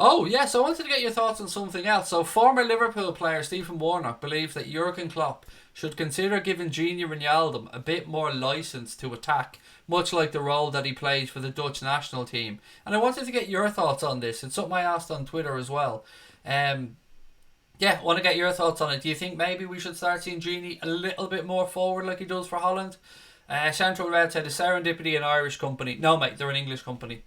S1: Oh, yes, I wanted to get your thoughts on something else. So, former Liverpool player Stephen Warnock believes that Jurgen Klopp should consider giving Gini Wijnaldum a bit more licence to attack, much like the role that he plays for the Dutch national team. And I wanted to get your thoughts on this. It's something I asked on Twitter as well. Yeah, I want to get your thoughts on it. Do you think maybe we should start seeing Gini a little bit more forward like he does for Holland? Central Red said, is Serendipity an Irish company? No, mate, they're an English company.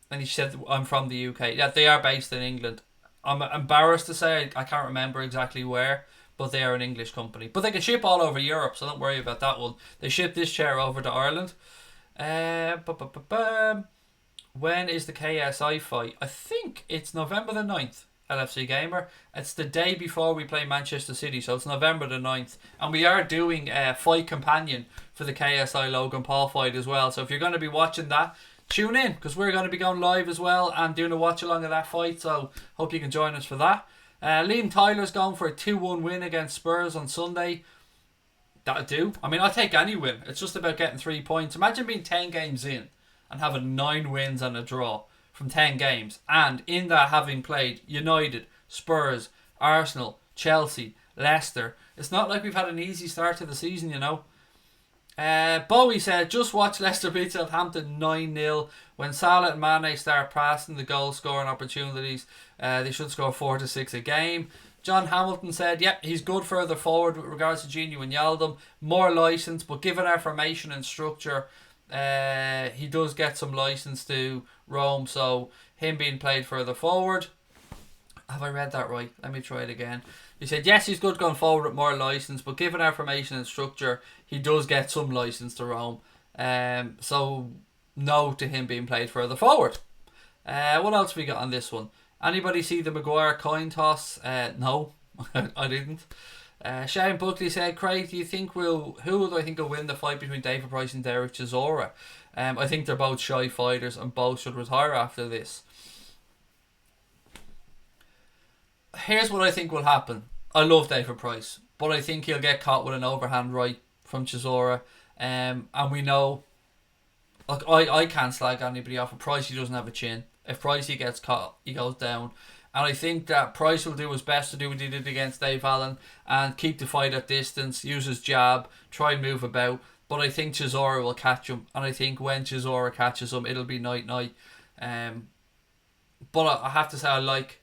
S1: And he said, I'm from the UK. Yeah, they are based in England. I'm embarrassed to say I can't remember exactly where, but they are an English company. But they can ship all over Europe, so don't worry about that one. They shipped this chair over to Ireland. When is the KSI fight? I think it's November the 9th, LFC Gamer. It's the day before we play Manchester City, so it's November the 9th. And we are doing a fight companion for the KSI Logan Paul fight as well. So if you're going to be watching that, tune in, because we're going to be going live as well and doing a watch along of that fight, so hope you can join us for that. Liam Tyler's going for a 2-1 win against Spurs on Sunday. That'll do. I mean, I'll take any win. It's just about getting 3 points. Imagine being 10 games in and having 9 wins and a draw from 10 games, and in that having played United, Spurs, Arsenal, Chelsea, Leicester. It's not like we've had an easy start to the season, you know. Bowie said, just watch Leicester beat Southampton 9-0. When Salah and Mane start passing the goal scoring opportunities, they should score 4 to 6 a game. John Hamilton said, yep, he's good further forward with regards to Gini Wijnaldum. More licence, but given our formation and structure, he does get some licence to roam, so him being played further forward. Have I read that right? Let me try it again. He said, yes, he's good going forward with more licence, but given our formation and structure, he does get some licence to roam. So, no to him being played further forward. What else we got on this one? Anybody see the Maguire coin toss? No, I didn't. Shane Buckley said, Craig, do you think who do I think will win the fight between David Price and Derek Chisora? I think they're both shy fighters and both should retire after this. Here's what I think will happen. I love David Price, but I think he'll get caught with an overhand right from Chisora. And we know, like, I can't slag anybody off. If Price, he doesn't have a chin. If Price, he gets caught, he goes down. And I think that Price will do his best to do what he did against Dave Allen and keep the fight at distance, use his jab, try and move about. But I think Chisora will catch him. And I think when Chisora catches him, it'll be night-night. But I have to say, I like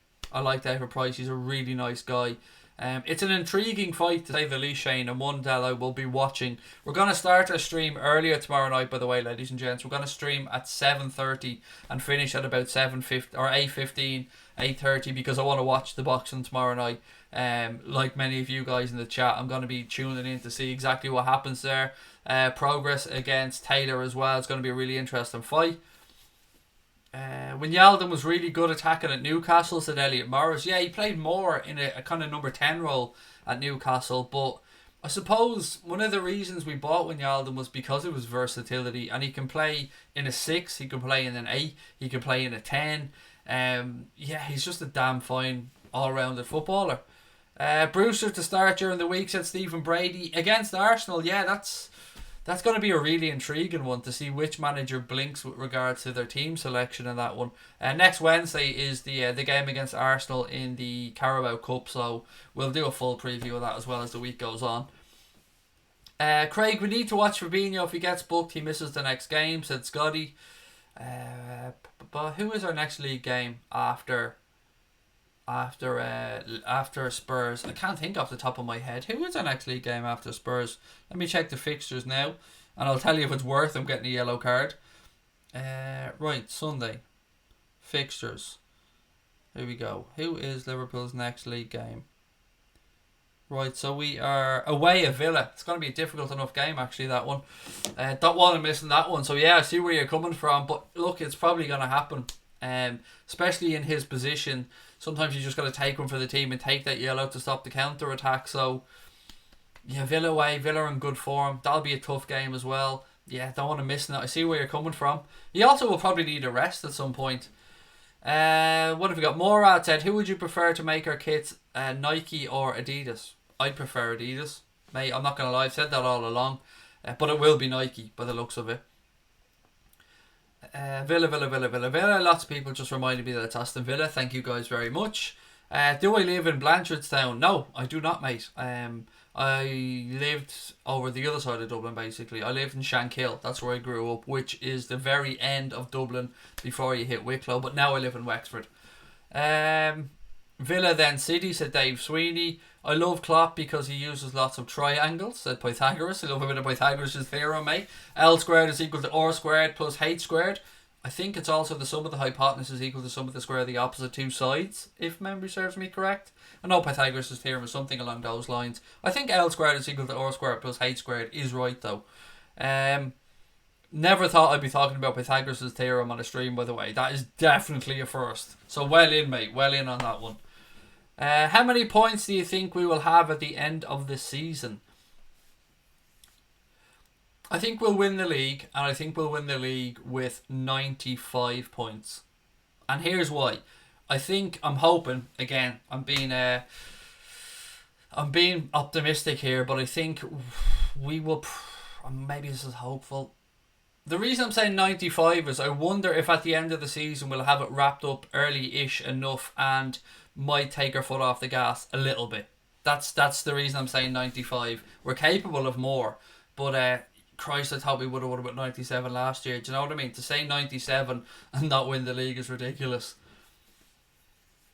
S1: David Price. He's a really nice guy. It's an intriguing fight to say the least, Shane, and one that I will be watching. We're going to start our stream earlier tomorrow night, by the way, ladies and gents. We're going to stream at 7:30 and finish at about 7:50 or 8:15, 8:30, because I want to watch the boxing tomorrow night. Like many of you guys in the chat, I'm going to be tuning in to see exactly what happens there. Progress against Taylor as well. It's going to be a really interesting fight. Wijnaldum was really good attacking at Newcastle, said Elliot Morris. Yeah, he played more in a kind of number 10 role at Newcastle, but I suppose one of the reasons we bought Wijnaldum was because of his versatility, and he can play in a 6, he can play in an 8, he can play in a 10. Yeah, he's just a damn fine all-rounded footballer. Brewster to start during the week, said Stephen Brady. Against Arsenal, yeah, that's going to be a really intriguing one to see which manager blinks with regards to their team selection in that one. Next Wednesday is the game against Arsenal in the Carabao Cup, so we'll do a full preview of that as well as the week goes on. Craig, we need to watch Fabinho. If he gets booked, he misses the next game, said Scotty. But who is our next league game after Spurs? I can't think off the top of my head. Who is our next league game after Spurs? Let me check the fixtures now, and I'll tell you if it's worth them getting a yellow card. Right, Sunday fixtures. Here we go. Who is Liverpool's next league game? Right, so we are away at Villa. It's going to be a difficult enough game, actually, that one. Don't want to miss that one. So yeah, I see where you're coming from, but look, it's probably going to happen. Especially in his position, sometimes you just got to take one for the team and take that yellow to stop the counter attack. So yeah, Villa away, Villa in good form. That'll be a tough game as well. Yeah, don't want to miss that. I see where you're coming from. He also will probably need a rest at some point. What have we got? Morad said, who would you prefer to make our kits, Nike or Adidas? I'd prefer Adidas, mate. I'm not gonna lie, I've said that all along, but it will be Nike by the looks of it. Villa. Lots of people just reminded me that it's Aston Villa. Thank you guys very much. Do I live in Blanchardstown? No, I do not, mate. I lived over the other side of Dublin, basically. I lived in Shankill. That's where I grew up, which is the very end of Dublin before you hit Wicklow. But now I live in Wexford. Villa then City, said Dave Sweeney. I love Klopp because he uses lots of triangles, said Pythagoras. I love a bit of Pythagoras' theorem, mate. L squared is equal to R squared plus H squared. I think it's also the sum of the hypotenuse is equal to sum of the square of the opposite two sides, if memory serves me correct. I know Pythagoras' theorem is something along those lines. I think L squared is equal to R squared plus H squared is right, though. Never thought I'd be talking about Pythagoras' theorem on a stream, by the way. That is definitely a first. So well in, mate. Well in on that one. How many points do you think we will have at the end of the season? I think we'll win the league, and I think we'll win the league with 95 points. And here's why. I'm hoping, again, I'm being optimistic here, but I think we will, maybe this is hopeful. The reason I'm saying 95 is I wonder if at the end of the season we'll have it wrapped up early-ish enough and might take our foot off the gas a little bit. That's the reason I'm saying 95. We're capable of more, but Christ, I thought we would have won about 97 last year. Do you know what I mean? To say 97 and not win the league is ridiculous.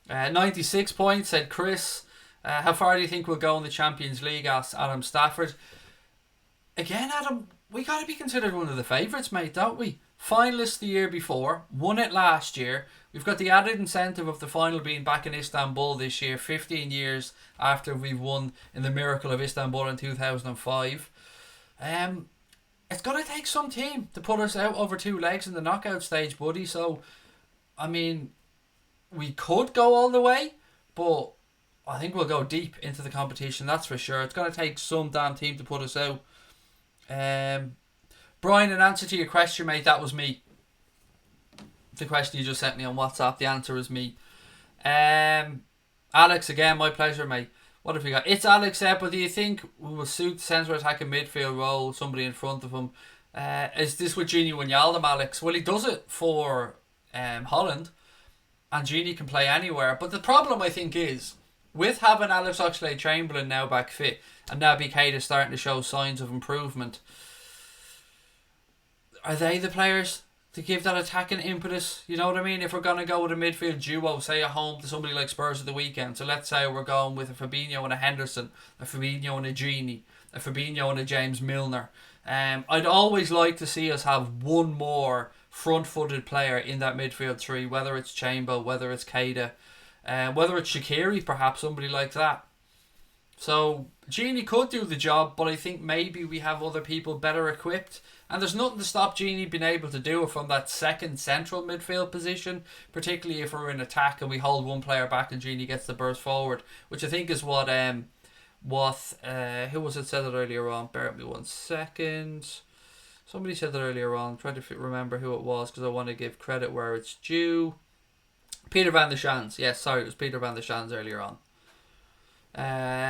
S1: 96 points, said Chris. How far do you think we'll go in the Champions League? Asked Adam Stafford. Again, Adam, we got to be considered one of the favourites, mate, don't we? Finalists the year before, won it last year. We've got the added incentive of the final being back in Istanbul this year, 15 years after we've won in the Miracle of Istanbul in 2005. It's going to take some team to put us out over two legs in the knockout stage, buddy. So, I mean, we could go all the way, but I think we'll go deep into the competition, that's for sure. It's going to take some damn team to put us out. Brian, in answer to your question, mate, that was me. The question you just sent me on WhatsApp, the answer is me. Alex, again, my pleasure, mate. What have we got? It's Alex said, but do you think we will suit the centre attacking midfield role, somebody in front of him? Is this with Gini Wijnaldum, Alex? Well, he does it for Holland, and Gini can play anywhere. But the problem, I think, is with having Alex Oxlade-Chamberlain now back fit, and now BK is starting to show signs of improvement, are they the players to give that attacking impetus. You know what I mean? If we're going to go with a midfield duo, say at home to somebody like Spurs at the weekend. So let's say we're going with a Fabinho and a Henderson, a Fabinho and a Gini, a Fabinho and a James Milner. I'd always like to see us have one more front-footed player in that midfield three, whether it's Chamberlain, whether it's Keita, whether it's Shaqiri, perhaps somebody like that. So Genie could do the job, but I think maybe we have other people better equipped. And there's nothing to stop Genie being able to do it from that second central midfield position, particularly if we're in attack and we hold one player back and Genie gets the burst forward, which I think is what who was it said it earlier on? Bear with me 1 second. Somebody said that earlier on. I'm trying to remember who it was because I want to give credit where it's due. Peter van der Schaans. Yes, sorry, it was Peter van der Schaans earlier on.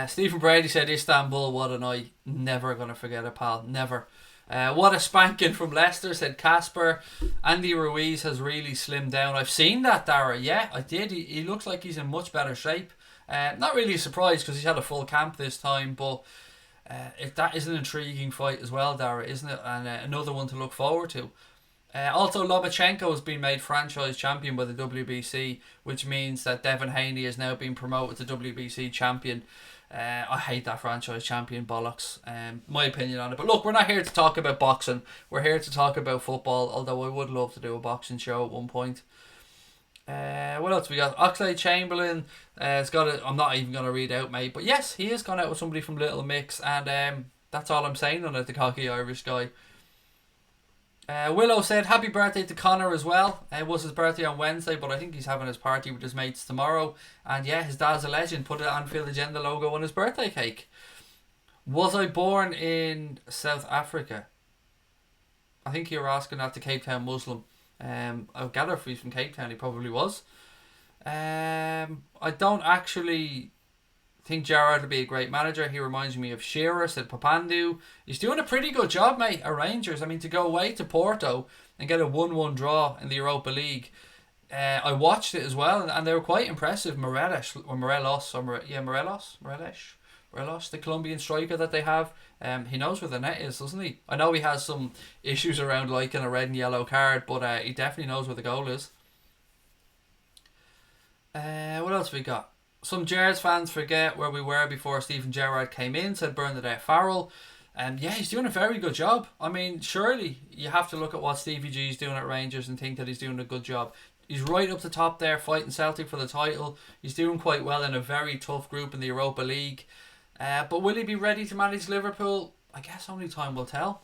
S1: Stephen Brady said Istanbul, what a night. Never going to forget it, pal. Never. What a spanking from Leicester, said Casper. Andy Ruiz has really slimmed down. I've seen that, Dara. Yeah, I did. He looks like he's in much better shape. Not really surprised because he's had a full camp this time, but that is an intriguing fight as well, Dara, isn't it? And another one to look forward to. Also, Lomachenko has been made franchise champion by the WBC, which means that Devin Haney has now been promoted to WBC champion. I hate that franchise champion bollocks. My opinion on it. But look, we're not here to talk about boxing. We're here to talk about football, although I would love to do a boxing show at one point. What else we got? Oxlade-Chamberlain has got it. I'm not even going to read out, mate. But yes, he has gone out with somebody from Little Mix, and that's all I'm saying on it, the cocky Irish guy. Willow said happy birthday to Connor as well. It was his birthday on Wednesday, but I think he's having his party with his mates tomorrow. And yeah, his dad's a legend. Put an Anfield Agenda logo on his birthday cake. Was I born in South Africa? I think you were asking that to Cape Town Muslim. I gather if he's from Cape Town, he probably was. I don't actually think Gerrard would be a great manager. He reminds me of Shearer, said Papandu. He's doing a pretty good job, mate, at Rangers. I mean, to go away to Porto and get a 1-1 draw in the Europa League. I watched it as well, and they were quite impressive. Morelos, the Colombian striker that they have. He knows where the net is, doesn't he? I know he has some issues around liking a red and yellow card, but he definitely knows where the goal is. What else we got? Some Gerrard fans forget where we were before Steven Gerrard came in, said Bernadette Farrell. Yeah, he's doing a very good job. I mean, surely you have to look at what Stevie G's doing at Rangers and think that he's doing a good job. He's right up the top there, fighting Celtic for the title. He's doing quite well in a very tough group in the Europa League. But will he be ready to manage Liverpool? I guess only time will tell.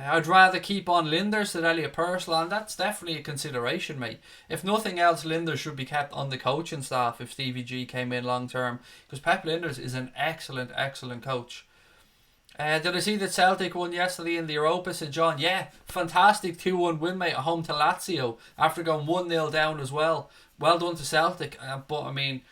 S1: I'd rather keep on Linders than Elliot Purcell, and that's definitely a consideration, mate. If nothing else, Linders should be kept on the coaching staff if Stevie G came in long term, because Pep Linders is an excellent, excellent coach. Did I see that Celtic won yesterday in the Europa, said John? Yeah, fantastic 2-1 win, mate, at home to Lazio after going 1-0 down as well. Well done to Celtic, but I mean,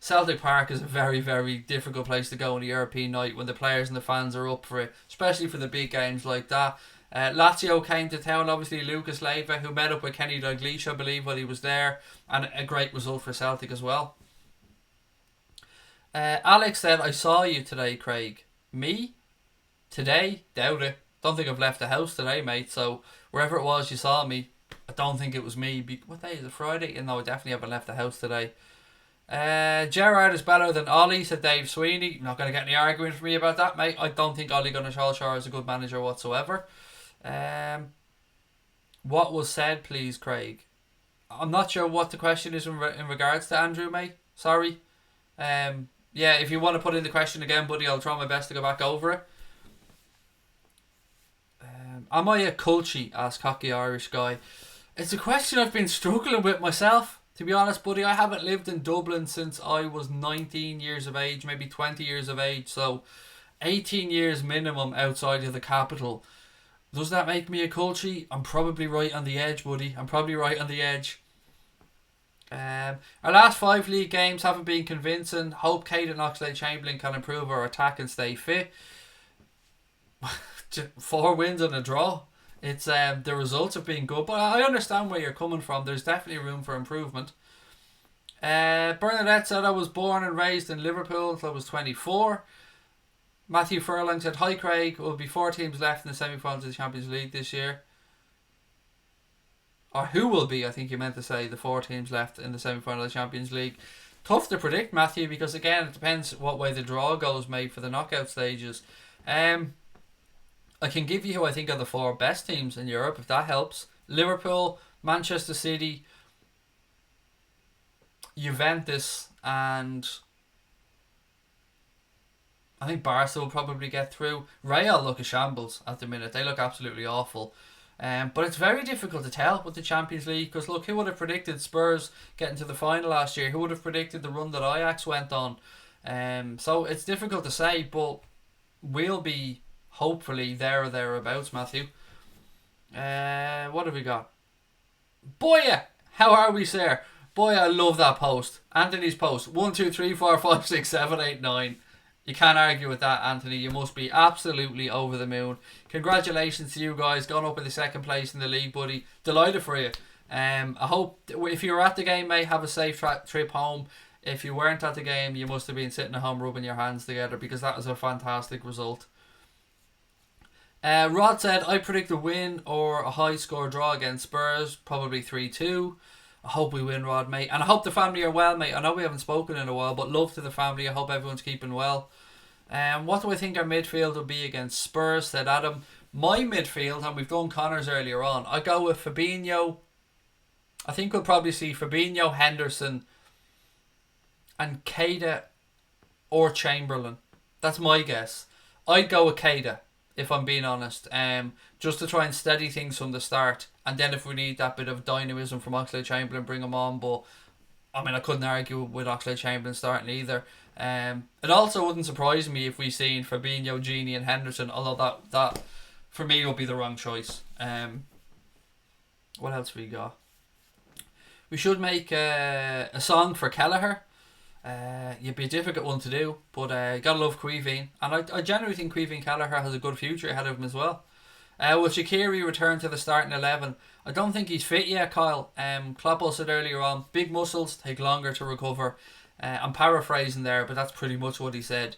S1: Celtic Park is a very, very difficult place to go on a European night when the players and the fans are up for it, especially for the big games like that. Lazio came to town, obviously Lucas Leiva, who met up with Kenny Dalglish, I believe, while he was there, and a great result for Celtic as well. Alex said, I saw you today, Craig. Me? Today? Doubt it. Don't think I've left the house today, mate, so wherever it was you saw me, I don't think it was me. What day is it? Friday? No, I definitely haven't left the house today. Gerrard is better than Ollie, said Dave Sweeney. Not going to get any argument from me about that, mate. I don't think Ole Gunnar Solskjaer is a good manager whatsoever. What was said, please, Craig? I'm not sure what the question is in regards to Andrew, mate. Sorry. Yeah, if you want to put in the question again, buddy, I'll try my best to go back over it. Am I a culchie? Asked cocky Irish guy. It's a question I've been struggling with myself, to be honest, buddy. I haven't lived in Dublin since I was 19 years of age, maybe 20 years of age, so 18 years minimum outside of the capital. Does that make me a culchie? I'm probably right on the edge, buddy. I'm probably right on the edge. Our last 5 league games haven't been convincing. Hope Kate and Oxlade-Chamberlain can improve our attack and stay fit. 4 wins and a draw. It's the results have been good, but I understand where you're coming from. There's definitely room for improvement. Bernadette said I was born and raised in Liverpool until I was 24. Matthew Furlong said, hi Craig, will be 4 teams left in the semi-finals of the Champions League this year. or who will be, I think you meant to say, the 4 teams left in the semi-final of the Champions League. Tough to predict, Matthew, because again, it depends what way the draw goes, mate, for the knockout stages. I can give you who I think are the 4 best teams in Europe, if that helps. Liverpool, Manchester City, Juventus, and I think Barca will probably get through. Real look a shambles at the minute. They look absolutely awful. But it's very difficult to tell with the Champions League, because look, who would have predicted Spurs getting to the final last year? Who would have predicted the run that Ajax went on? So it's difficult to say, but we'll be hopefully there or thereabouts, Matthew. What have we got? Boya! How are we, sir? Boy, I love that post. Anthony's post. 1, 2, 3, 4, 5, 6, 7, 8, 9. You can't argue with that, Anthony. You must be absolutely over the moon. Congratulations to you guys. Going up in the 2nd place in the league, buddy. Delighted for you. I hope if you were at the game, mate, have a safe trip home. If you weren't at the game, you must have been sitting at home rubbing your hands together, because that was a fantastic result. Rod said, I predict a win or a high score draw against Spurs, probably 3-2. I hope we win, Rod, mate. And I hope the family are well, mate. I know we haven't spoken in a while, but love to the family. I hope everyone's keeping well. What do I think our midfield will be against Spurs, said Adam. My midfield, and we've done Connor's earlier on, I go with Fabinho. I think we'll probably see Fabinho, Henderson, and Keita or Chamberlain. That's my guess. I'd go with Keita, if I'm being honest, just to try and steady things from the start, and then if we need that bit of dynamism from Oxlade-Chamberlain, bring him on. But I mean, I couldn't argue with Oxlade-Chamberlain starting either. It also wouldn't surprise me if we seen Fabinho, Gini and Henderson, although that for me would be the wrong choice. What else we got? We should make a song for Kelleher. It'd be a difficult one to do, but gotta love Queeveen, and I generally think Queeveen Kelleher has a good future ahead of him as well. Will Shaqiri return to the starting 11? I don't think he's fit yet, Kyle. Klopp said earlier on, big muscles take longer to recover. I'm paraphrasing there, but that's pretty much what he said.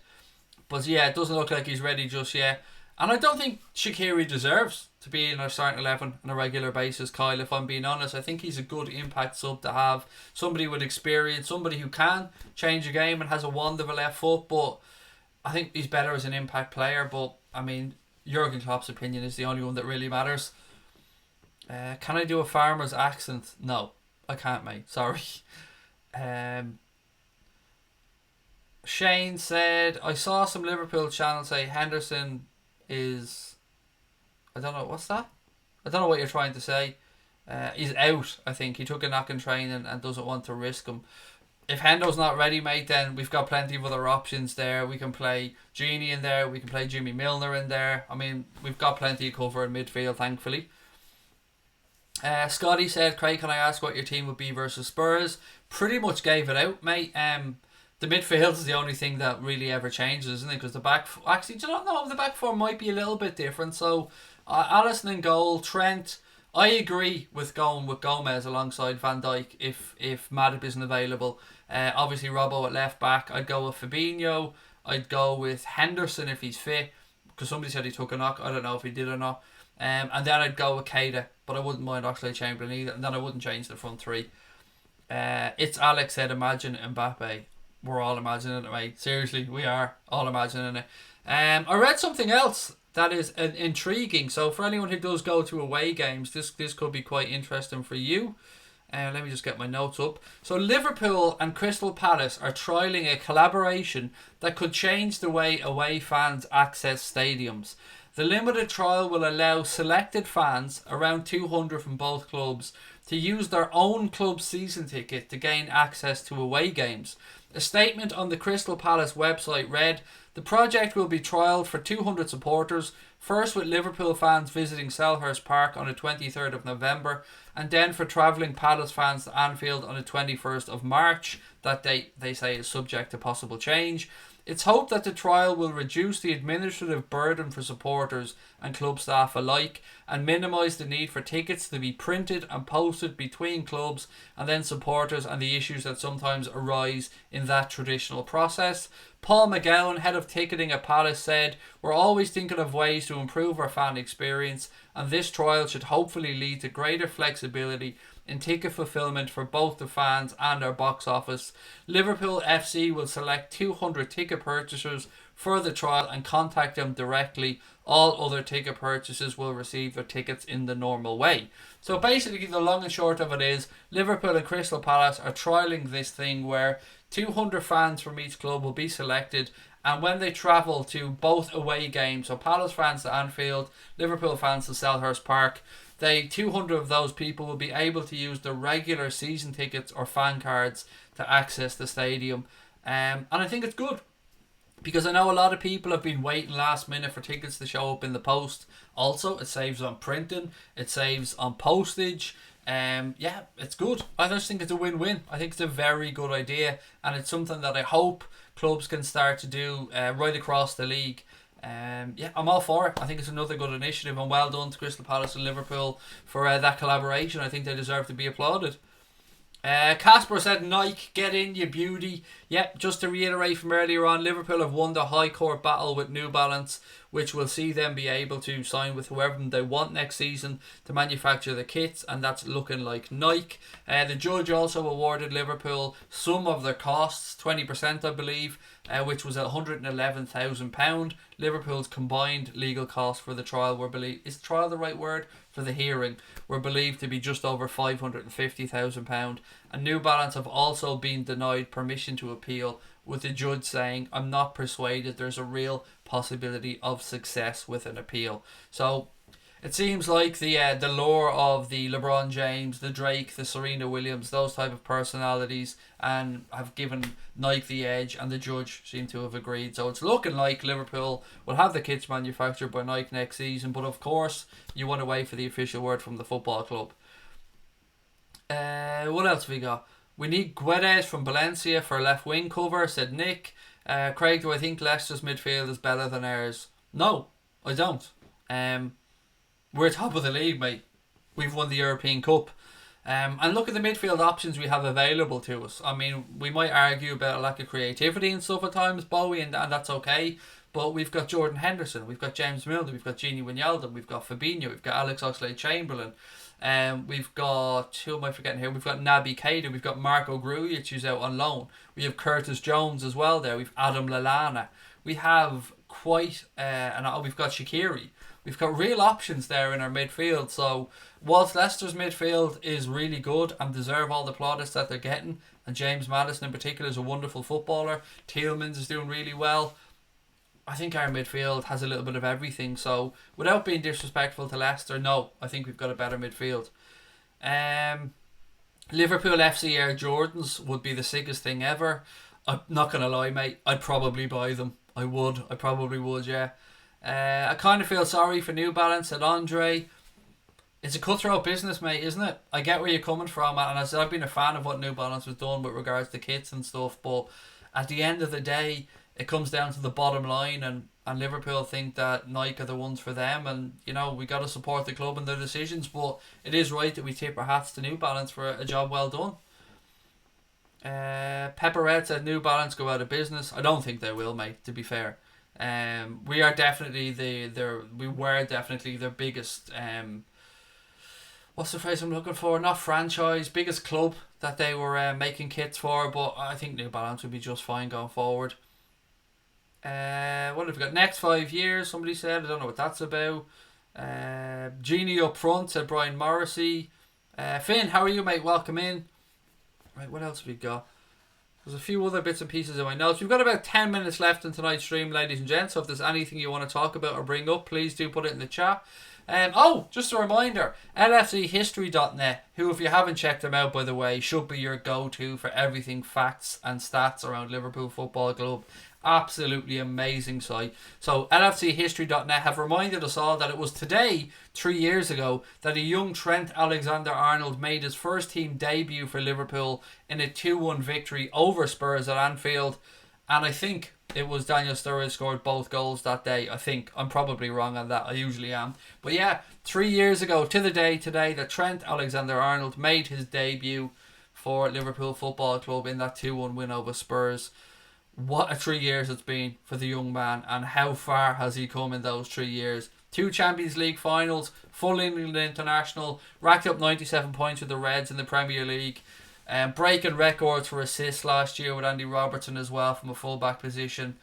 S1: But yeah, it doesn't look like he's ready just yet. And I don't think Shaqiri deserves to be in our starting 11 on a regular basis, Kyle, if I'm being honest. I think he's a good impact sub to have. Somebody with experience, somebody who can change a game and has a wand of a left foot, but I think he's better as an impact player. But, I mean, Jurgen Klopp's opinion is the only one that really matters. Can I do a farmer's accent? No, I can't, mate. Sorry. Shane said, I saw some Liverpool channel say Henderson is... I don't know, what's that? I don't know what you're trying to say. He's out, I think. He took a knock in training and doesn't want to risk him. If Hendo's not ready, mate, then we've got plenty of other options there. We can play Genie in there. We can play Jimmy Milner in there. I mean, we've got plenty of cover in midfield, thankfully. Scotty said, Craig, can I ask what your team would be versus Spurs? Pretty much gave it out, mate. The midfield is the only thing that really ever changes, isn't it? Because the back... Actually, do you not know? The back four might be a little bit different. So, Alisson in goal. Trent... I agree with going with Gomez alongside Van Dijk if Matip isn't available. Obviously, Robbo at left back. I'd go with Fabinho. I'd go with Henderson if he's fit, because somebody said he took a knock. I don't know if he did or not. And then I'd go with Keita, but I wouldn't mind Oxlade-Chamberlain either. And then I wouldn't change the front three. It's Alex said, imagine Mbappe. We're all imagining it, mate. Seriously, we are all imagining it. I read something else that is intriguing. So for anyone who does go to away games, this could be quite interesting for you. Let me just get my notes up. So Liverpool and Crystal Palace are trialling a collaboration that could change the way away fans access stadiums. The limited trial will allow selected fans, around 200 from both clubs, to use their own club season ticket to gain access to away games. A statement on the Crystal Palace website read, the project will be trialled for 200 supporters, first with Liverpool fans visiting Selhurst Park on the 23rd of November, and then for travelling Palace fans to Anfield on the 21st of March. that they say is subject to possible change. It's hoped that the trial will reduce the administrative burden for supporters and club staff alike and minimise the need for tickets to be printed and posted between clubs and then supporters and the issues that sometimes arise in that traditional process. Paul McGowan, head of ticketing at Palace, said, "We're always thinking of ways to improve our fan experience, and this trial should hopefully lead to greater flexibility in ticket fulfillment for both the fans and our box office. Liverpool FC will select 200 ticket purchasers for the trial and contact them directly. All other ticket purchases will receive their tickets in the normal way." So basically the long and short of it is Liverpool and Crystal Palace are trialling this thing where 200 fans from each club will be selected, and when they travel to both away games, so Palace fans to Anfield, Liverpool fans to Selhurst Park, 200 of those people will be able to use the regular season tickets or fan cards to access the stadium. And I think it's good, because I know a lot of people have been waiting last minute for tickets to show up in the post. Also, it saves on printing, it saves on postage. Yeah, it's good. I just think it's a win-win. I think it's a very good idea, and it's something that I hope clubs can start to do right across the league. Yeah, I'm all for it. I think it's another good initiative, and well done to Crystal Palace and Liverpool for that collaboration. I think they deserve to be applauded. Casper said, "Nike, get in, you beauty." Yep, just to reiterate from earlier on, Liverpool have won the High Court battle with New Balance, which will see them be able to sign with whoever they want next season to manufacture the kits, and that's looking like Nike. The judge also awarded Liverpool some of their costs, 20% I believe, which was £111,000. Liverpool's combined legal costs for the trial were believed, is trial the right word? For the hearing, were believed to be just over £550,000, and New Balance have also been denied permission to appeal, with the judge saying, "I'm not persuaded there's a real possibility of success with an appeal." So it seems like the lure of the LeBron James, the Drake, the Serena Williams, those type of personalities, and have given Nike the edge, and the judge seemed to have agreed. So it's looking like Liverpool will have the kits manufactured by Nike next season, but of course you want to wait for the official word from the football club. What else have we got? "We need Guedes from Valencia for left wing cover," said Nick. Craig, do I think Leicester's midfield is better than ours? No, I don't. We're top of the league, mate. We've won the European Cup. And look at the midfield options we have available to us. I mean, we might argue about a lack of creativity and stuff at times, Bowie, and that's okay. But we've got Jordan Henderson, we've got James Milner, we've got Gini Wijnaldum, we've got Fabinho, we've got Alex Oxlade-Chamberlain. We've got, who am I forgetting here? We've got Naby Keita, we've got Marco Grujic, who's out on loan. We have Curtis Jones as well there. We've Adam Lallana. We have quite, and we've got Shaqiri. We've got real options there in our midfield. So whilst Leicester's midfield is really good and deserve all the plaudits that they're getting, and James Maddison in particular is a wonderful footballer, Tielemans is doing really well, I think our midfield has a little bit of everything. So without being disrespectful to Leicester, no, I think we've got a better midfield. Liverpool FC Air Jordans would be the sickest thing ever. I'm not going to lie, mate, I'd probably buy them. I probably would, yeah. I kind of feel sorry for New Balance, said Andre. It's a cutthroat business, mate, isn't it? I get where you're coming from, and I've been a fan of what New Balance has done with regards to kits and stuff, but at the end of the day, it comes down to the bottom line, and Liverpool think that Nike are the ones for them, and you know, we got to support the club and their decisions, but it is right that we tip our hats to New Balance for a job well done. Pepper Red said New Balance go out of business. I don't think they will, mate, to be fair. We are definitely their biggest what's the phrase I'm looking for? Not franchise, biggest club that they were making kits for, but I think New Balance would be just fine going forward. What have we got? Next 5 years, somebody said. I don't know what that's about. Genie up front, said Brian Morrissey. Finn, how are you, mate? Welcome in. Right, what else have we got? There's a few other bits and pieces in my notes. We've got about 10 minutes left in tonight's stream, ladies and gents, so if there's anything you want to talk about or bring up, please do put it in the chat. Just a reminder, LFChistory.net, who, if you haven't checked them out, by the way, should be your go-to for everything facts and stats around Liverpool Football Club. Absolutely amazing site. So LFChistory.net have reminded us all that it was today, 3 years ago, that a young Trent Alexander-Arnold made his first team debut for Liverpool in a 2-1 victory over Spurs at Anfield. And I think it was Daniel Sturridge scored both goals that day. I think. I'm probably wrong on that. I usually am. But yeah, 3 years ago to the day today that Trent Alexander-Arnold made his debut for Liverpool Football Club in that 2-1 win over Spurs. What a 3 years it's been for the young man, and how far has he come in those 3 years. 2 Champions League finals, full England international, racked up 97 points with the Reds in the Premier League, breaking records for assists last year with Andy Robertson as well from a full-back position,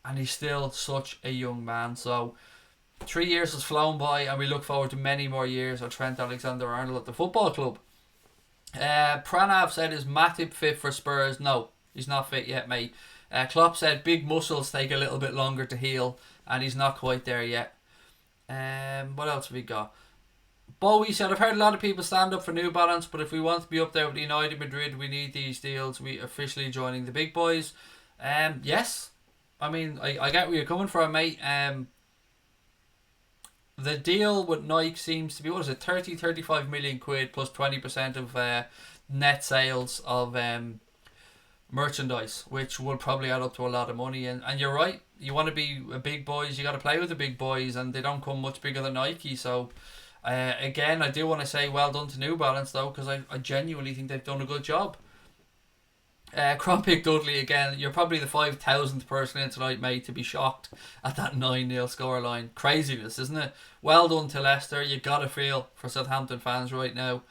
S1: and he's still such a young man. So 3 years has flown by, and we look forward to many more years of Trent Alexander-Arnold at the football club. Pranav said, is Matip fit for Spurs? No, he's not fit yet, mate. Klopp said big muscles take a little bit longer to heal, and he's not quite there yet. What else have we got? Bowie said, I've heard a lot of people stand up for New Balance, but if we want to be up there with United Madrid, we need these deals. We officially joining the big boys. Yes. I mean, I get where you're coming from, mate. The deal with Nike seems to be, 35 million quid plus 20% of net sales of merchandise, which will probably add up to a lot of money. And you're right, you want to be a big boys, you got to play with the big boys, and they don't come much bigger than Nike. So again, I do want to say well done to New Balance though, because I genuinely think they've done a good job. Cronpick Dudley again, you're probably the 5,000th person in tonight, mate, to be shocked at that 9-0 scoreline. Craziness, isn't it? Well done to Leicester. You gotta feel for Southampton fans right now.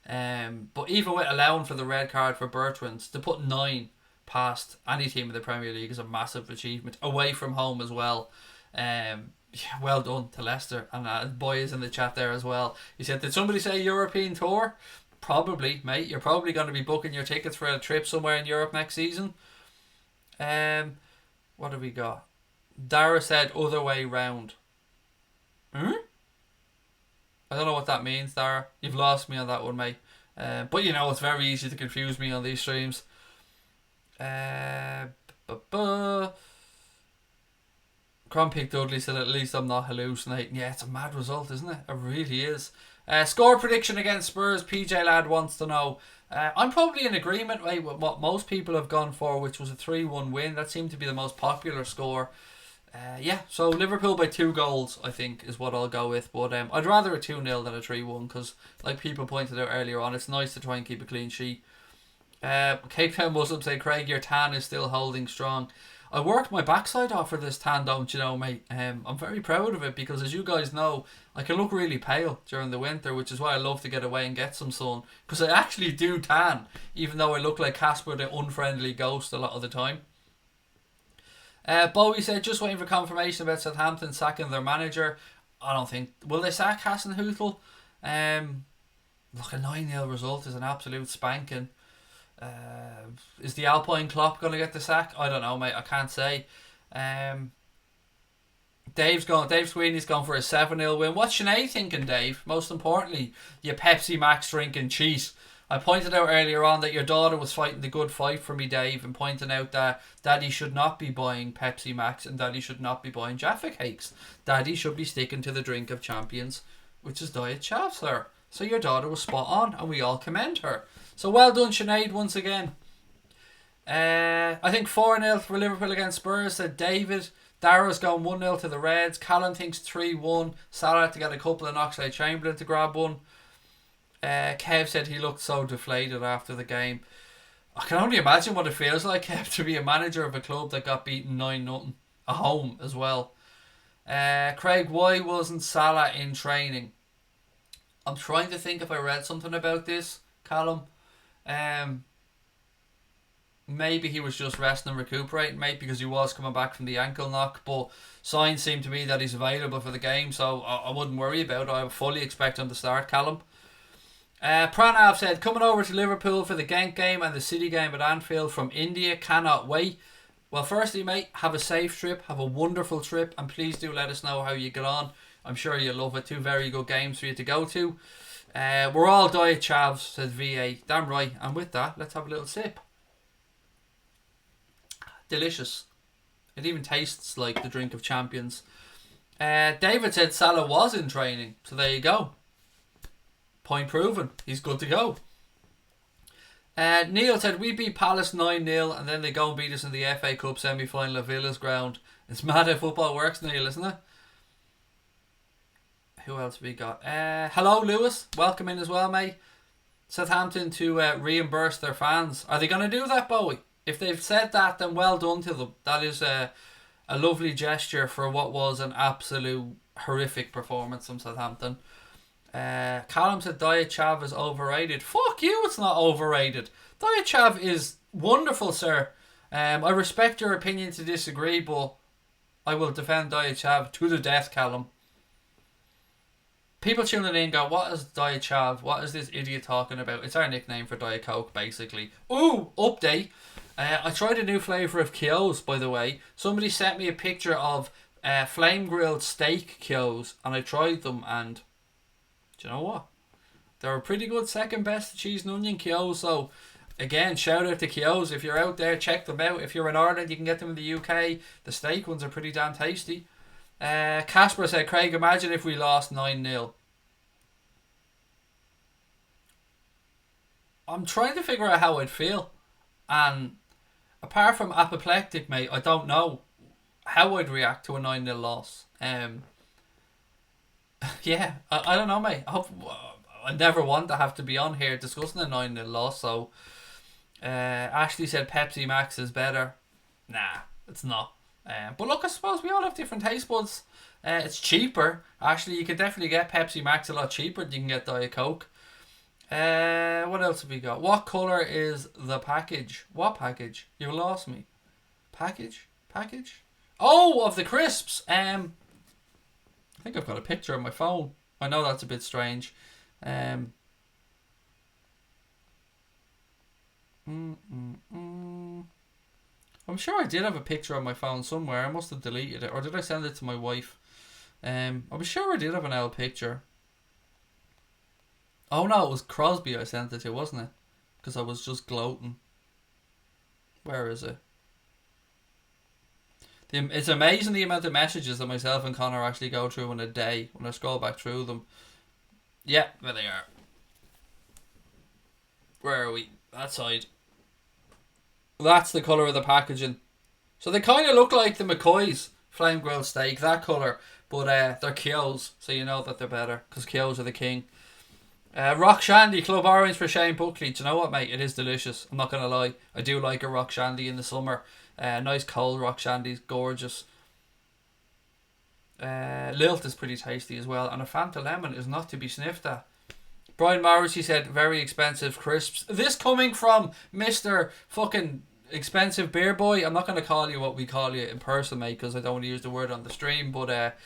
S1: But even with allowing for the red card for Bertrand, to put 9 past any team in the Premier League is a massive achievement, away from home as well. Well done to Leicester. And Boy is in the chat there as well. He said, did somebody say European tour? Probably, mate. You're probably going to be booking your tickets for a trip somewhere in Europe next season. What have we got? Dara said other way round. I don't know what that means, Dara. You've lost me on that one, mate. But you know, it's very easy to confuse me on these streams. Cronpick Dudley said, at least I'm not hallucinating. Yeah, it's a mad result, isn't it? It really is. Score prediction against Spurs, PJ Ladd wants to know. I'm probably in agreement, right, with what most people have gone for, which was a 3-1 win. That seemed to be the most popular score. So Liverpool by 2 goals, I think, is what I'll go with. But I'd rather a 2-0 than a 3-1, because, like people pointed out earlier on, it's nice to try and keep a clean sheet. Cape Town Muslim say, Craig, your tan is still holding strong. I worked my backside off for this tan, don't you know, mate? I'm very proud of it, because as you guys know, I can look really pale during the winter, which is why I love to get away and get some sun, because I actually do tan, even though I look like Casper the unfriendly ghost a lot of the time. Bowie said, just waiting for confirmation about Southampton sacking their manager. I don't think, will they sack Hasenhüttl? Look, a 9-0 result is an absolute spanking. Is the Alpine Klopp going to get the sack? I don't know, mate. I can't say. Dave Sweeney's gone for a 7-0 win. What's Sinead thinking, Dave? Most importantly, you Pepsi Max drinking cheat. I pointed out earlier on that your daughter was fighting the good fight for me, Dave, and pointing out that Daddy should not be buying Pepsi Max and Daddy should not be buying Jaffa Cakes. Daddy should be sticking to the drink of champions, which is Diet Chav, sir. So your daughter was spot on, and we all commend her. So well done, Sinead, once again. I think 4-0 for Liverpool against Spurs, said David. Dara's going 1-0 to the Reds. Callum thinks 3-1. Salah to get a couple of knocks out Chamberlain to grab one. Kev said he looked so deflated after the game. I can only imagine what it feels like, Kev, to be a manager of a club that got beaten 9-0 at home as well. Craig, why wasn't Salah in training? I'm trying to think if I read something about this, Callum. Maybe he was just resting and recuperating, mate, because he was coming back from the ankle knock, but signs seem to be that he's available for the game, so I wouldn't worry about it. I fully expect him to start, Callum. Pranav said, coming over to Liverpool for the Genk game and the City game at Anfield from India, cannot wait. Well, firstly, mate, have a safe trip, have a wonderful trip, and please do let us know how you get on. I'm sure you'll love it. Two very good games for you to go to. We're all diet chavs, says VA. Damn right. And with that, let's have a little sip. Delicious. It even tastes like the drink of champions. David said Salah was in training, so there you go. Point proven. He's good to go. Neil said we beat Palace 9-0 and then they go and beat us in the FA Cup semi-final at Villa's ground. It's mad how football works, Neil, isn't it? Who else we got? Hello, Lewis. Welcome in as well, mate. Southampton to reimburse their fans. Are they going to do that, Bowie? If they've said that, then well done to them. That is a lovely gesture for what was an absolute horrific performance from Southampton. Callum said Diet Chav is overrated. Fuck you, it's not overrated. Diet Chav is wonderful, sir. I respect your opinion to disagree, but I will defend Diet Chav to the death, Callum. People tuning in go, what is Diet Chav? What is this idiot talking about? It's our nickname for Diet Coke, basically. Ooh, update. I tried a new flavour of Kyo's, by the way. Somebody sent me a picture of flame grilled steak Kyo's, and I tried them, and do you know what? They're a pretty good second best cheese and onion Kyo's. So again, shout out to Kyo's. If you're out there, check them out. If you're in Ireland, you can get them in the UK. The steak ones are pretty damn tasty. Casper said, Craig, imagine if we lost 9-0. I'm trying to figure out how I'd feel. And apart from apoplectic, mate, I don't know how I'd react to a 9-0 loss. Yeah, I don't know, mate. I never want to have to be on here discussing a 9-0 loss. So Ashley said Pepsi Max is better. Nah, it's not. But look, I suppose we all have different taste buds. It's cheaper. Actually, you could definitely get Pepsi Max a lot cheaper than you can get Diet Coke. What else have we got? What colour is the package? What package? You lost me. Package? Oh, of the crisps. I think I've got a picture on my phone. I know that's a bit strange. I'm sure I did have a picture on my phone somewhere. I must have deleted it. Or did I send it to my wife? I'm sure I did have an old picture. Oh no, it was Crosby I sent it to, wasn't it? Because I was just gloating. Where is it? It's amazing the amount of messages that myself and Connor actually go through in a day when I scroll back through them. Yeah, there they are. Where are we? That side. That's the colour of the packaging. So they kind of look like the McCoy's flame grilled steak, that colour. But they're Kyo's, so you know that they're better. Because Kyo's are the king. Rock Shandy, Club Orange for Shane Buckley. Do you know what, mate? It is delicious. I'm not going to lie. I do like a Rock Shandy in the summer. Nice cold Rock Shandy's gorgeous. Lilt is pretty tasty as well. And a Fanta Lemon is not to be sniffed at. Brian Morrissey said, very expensive crisps. This coming from Mr. fucking expensive beer boy. I'm not going to call you what we call you in person, mate, because I don't want to use the word on the stream. But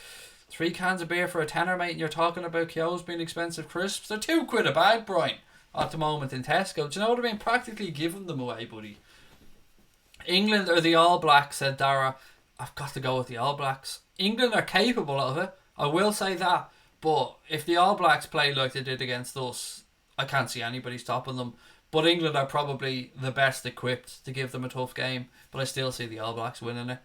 S1: 3 cans of beer for a tenner, mate, and you're talking about Kyo's being expensive crisps. They're £2 a bag, Brian, at the moment in Tesco. Do you know what I mean? Practically giving them away, buddy. England or the All Blacks, said Dara. I've got to go with the All Blacks. England are capable of it, I will say that. But if the All Blacks play like they did against us, I can't see anybody stopping them. But England are probably the best equipped to give them a tough game. But I still see the All Blacks winning it.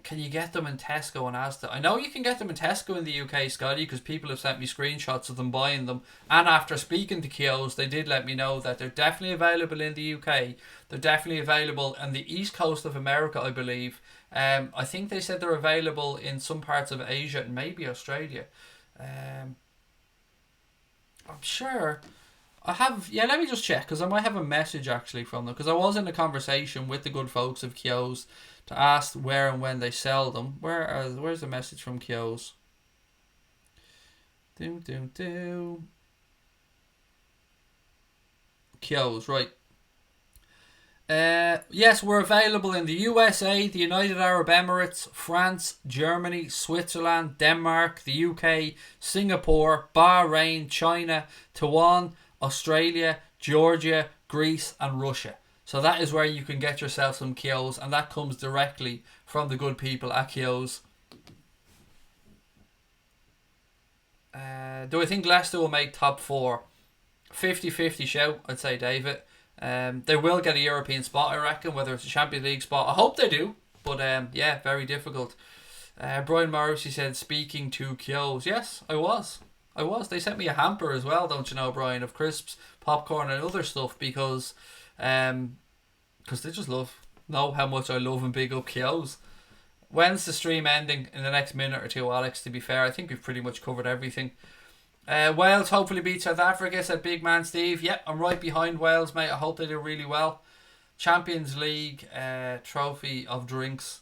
S1: Can you get them in Tesco and Asda? I know you can get them in Tesco in the UK, Scotty, because people have sent me screenshots of them buying them. And after speaking to Kyo's, they did let me know that they're definitely available in the UK. They're definitely available on the east coast of America, I believe. I think they said they're available in some parts of Asia and maybe Australia. I'm sure I have. Yeah, let me just check, because I might have a message actually from them, because I was in a conversation with the good folks of Kyo's to ask where and when they sell them. Where's the message from Kyo's? Kyo's, right. Yes, we're available in the USA, the United Arab Emirates, France, Germany, Switzerland, Denmark, the UK, Singapore, Bahrain, China, Taiwan, Australia, Georgia, Greece and Russia. So that is where you can get yourself some Kyo's, and that comes directly from the good people at Kyo's. Do I think Leicester will make top four? 50-50 shout, I'd say, David. They will get a European spot, I reckon, whether it's a Champions League spot. I hope they do, but yeah, very difficult. Brian Morrissey said, speaking to Kyo's. Yes, I was. They sent me a hamper as well, don't you know, Brian, of crisps, popcorn and other stuff because they just know how much I love and big up Kyo's. When's the stream ending? In the next minute or two, Alex, to be fair. I think we've pretty much covered everything. Wales hopefully beat South Africa, said Big Man Steve. Yep, I'm right behind Wales, mate. I hope they do really well. Champions League trophy of drinks.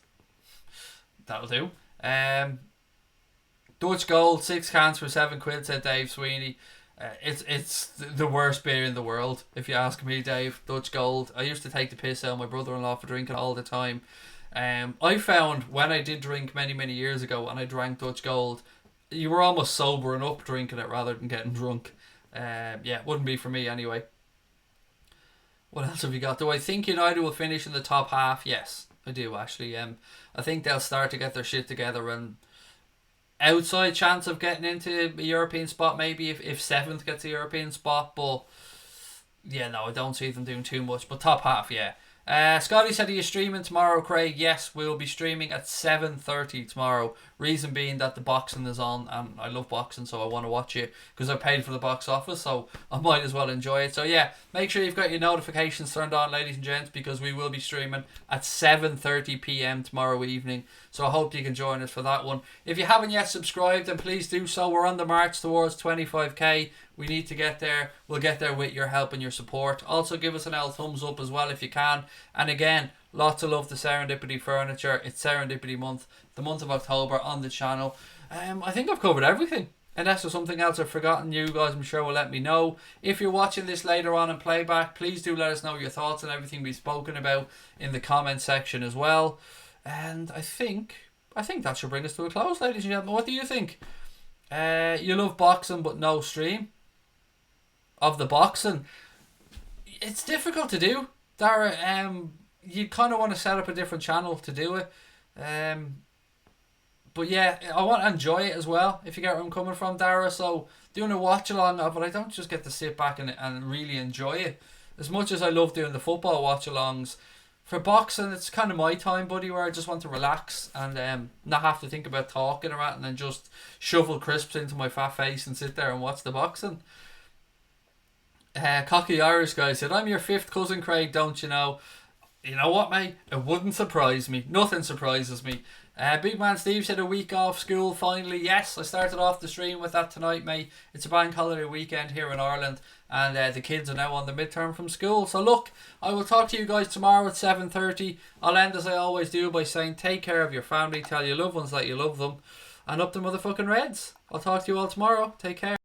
S1: That'll do. Dutch Gold, 6 cans for £7, said Dave Sweeney. It's the worst beer in the world, if you ask me, Dave. Dutch Gold. I used to take the piss out of my brother-in-law for drinking all the time. I found when I did drink many years ago and I drank Dutch Gold, you were almost sobering up drinking it rather than getting drunk. Yeah, it wouldn't be for me anyway. What else have you got? Do I think United will finish in the top half? Yes, I do actually. I think they'll start to get their shit together and outside chance of getting into a European spot maybe if 7th gets a European spot, but yeah, no, I don't see them doing too much. But top half, yeah. Scotty said he is streaming tomorrow, Craig. Yes, we'll be streaming at 7:30 tomorrow. Reason being that the boxing is on, and I love boxing, so I want to watch it because I paid for the box office, so I might as well enjoy it. So yeah, make sure you've got your notifications turned on, ladies and gents, because we will be streaming at 7:30 p.m. tomorrow evening. So I hope you can join us for that one. If you haven't yet subscribed, then please do so. We're on the march towards 25k. We need to get there. We'll get there with your help and your support. Also, give us an L thumbs up as well if you can. And again, lots of love to Serendipity Furniture. It's Serendipity month, the month of October on the channel. I think I've covered everything. Unless there's something else I've forgotten, you guys I'm sure will let me know. If you're watching this later on in playback, please do let us know your thoughts on everything we've spoken about in the comment section as well. And I think that should bring us to a close, ladies and gentlemen. What do you think? You love boxing but no stream of the boxing. It's difficult to do, Dara. You kind of want to set up a different channel to do it. But yeah, I want to enjoy it as well, if you get where I'm coming from, Dara. So doing a watch along of it, I don't just get to sit back and really enjoy it. As much as I love doing the football watch alongs, for boxing it's kind of my time, buddy, where I just want to relax and not have to think about talking or anything and just shovel crisps into my fat face and sit there and watch the boxing. Cocky Irish guy said, I'm your 5th cousin, Craig, don't you know? You know what, mate? It wouldn't surprise me. Nothing surprises me. Big Man Steve said a week off school finally. Yes, I started off the stream with that tonight, mate. It's a bank holiday weekend here in Ireland, and the kids are now on the midterm from school. So look, I will talk to you guys tomorrow at 7:30. I'll end as I always do by saying take care of your family, tell your loved ones that you love them, and up the motherfucking Reds. I'll talk to you all tomorrow. Take care.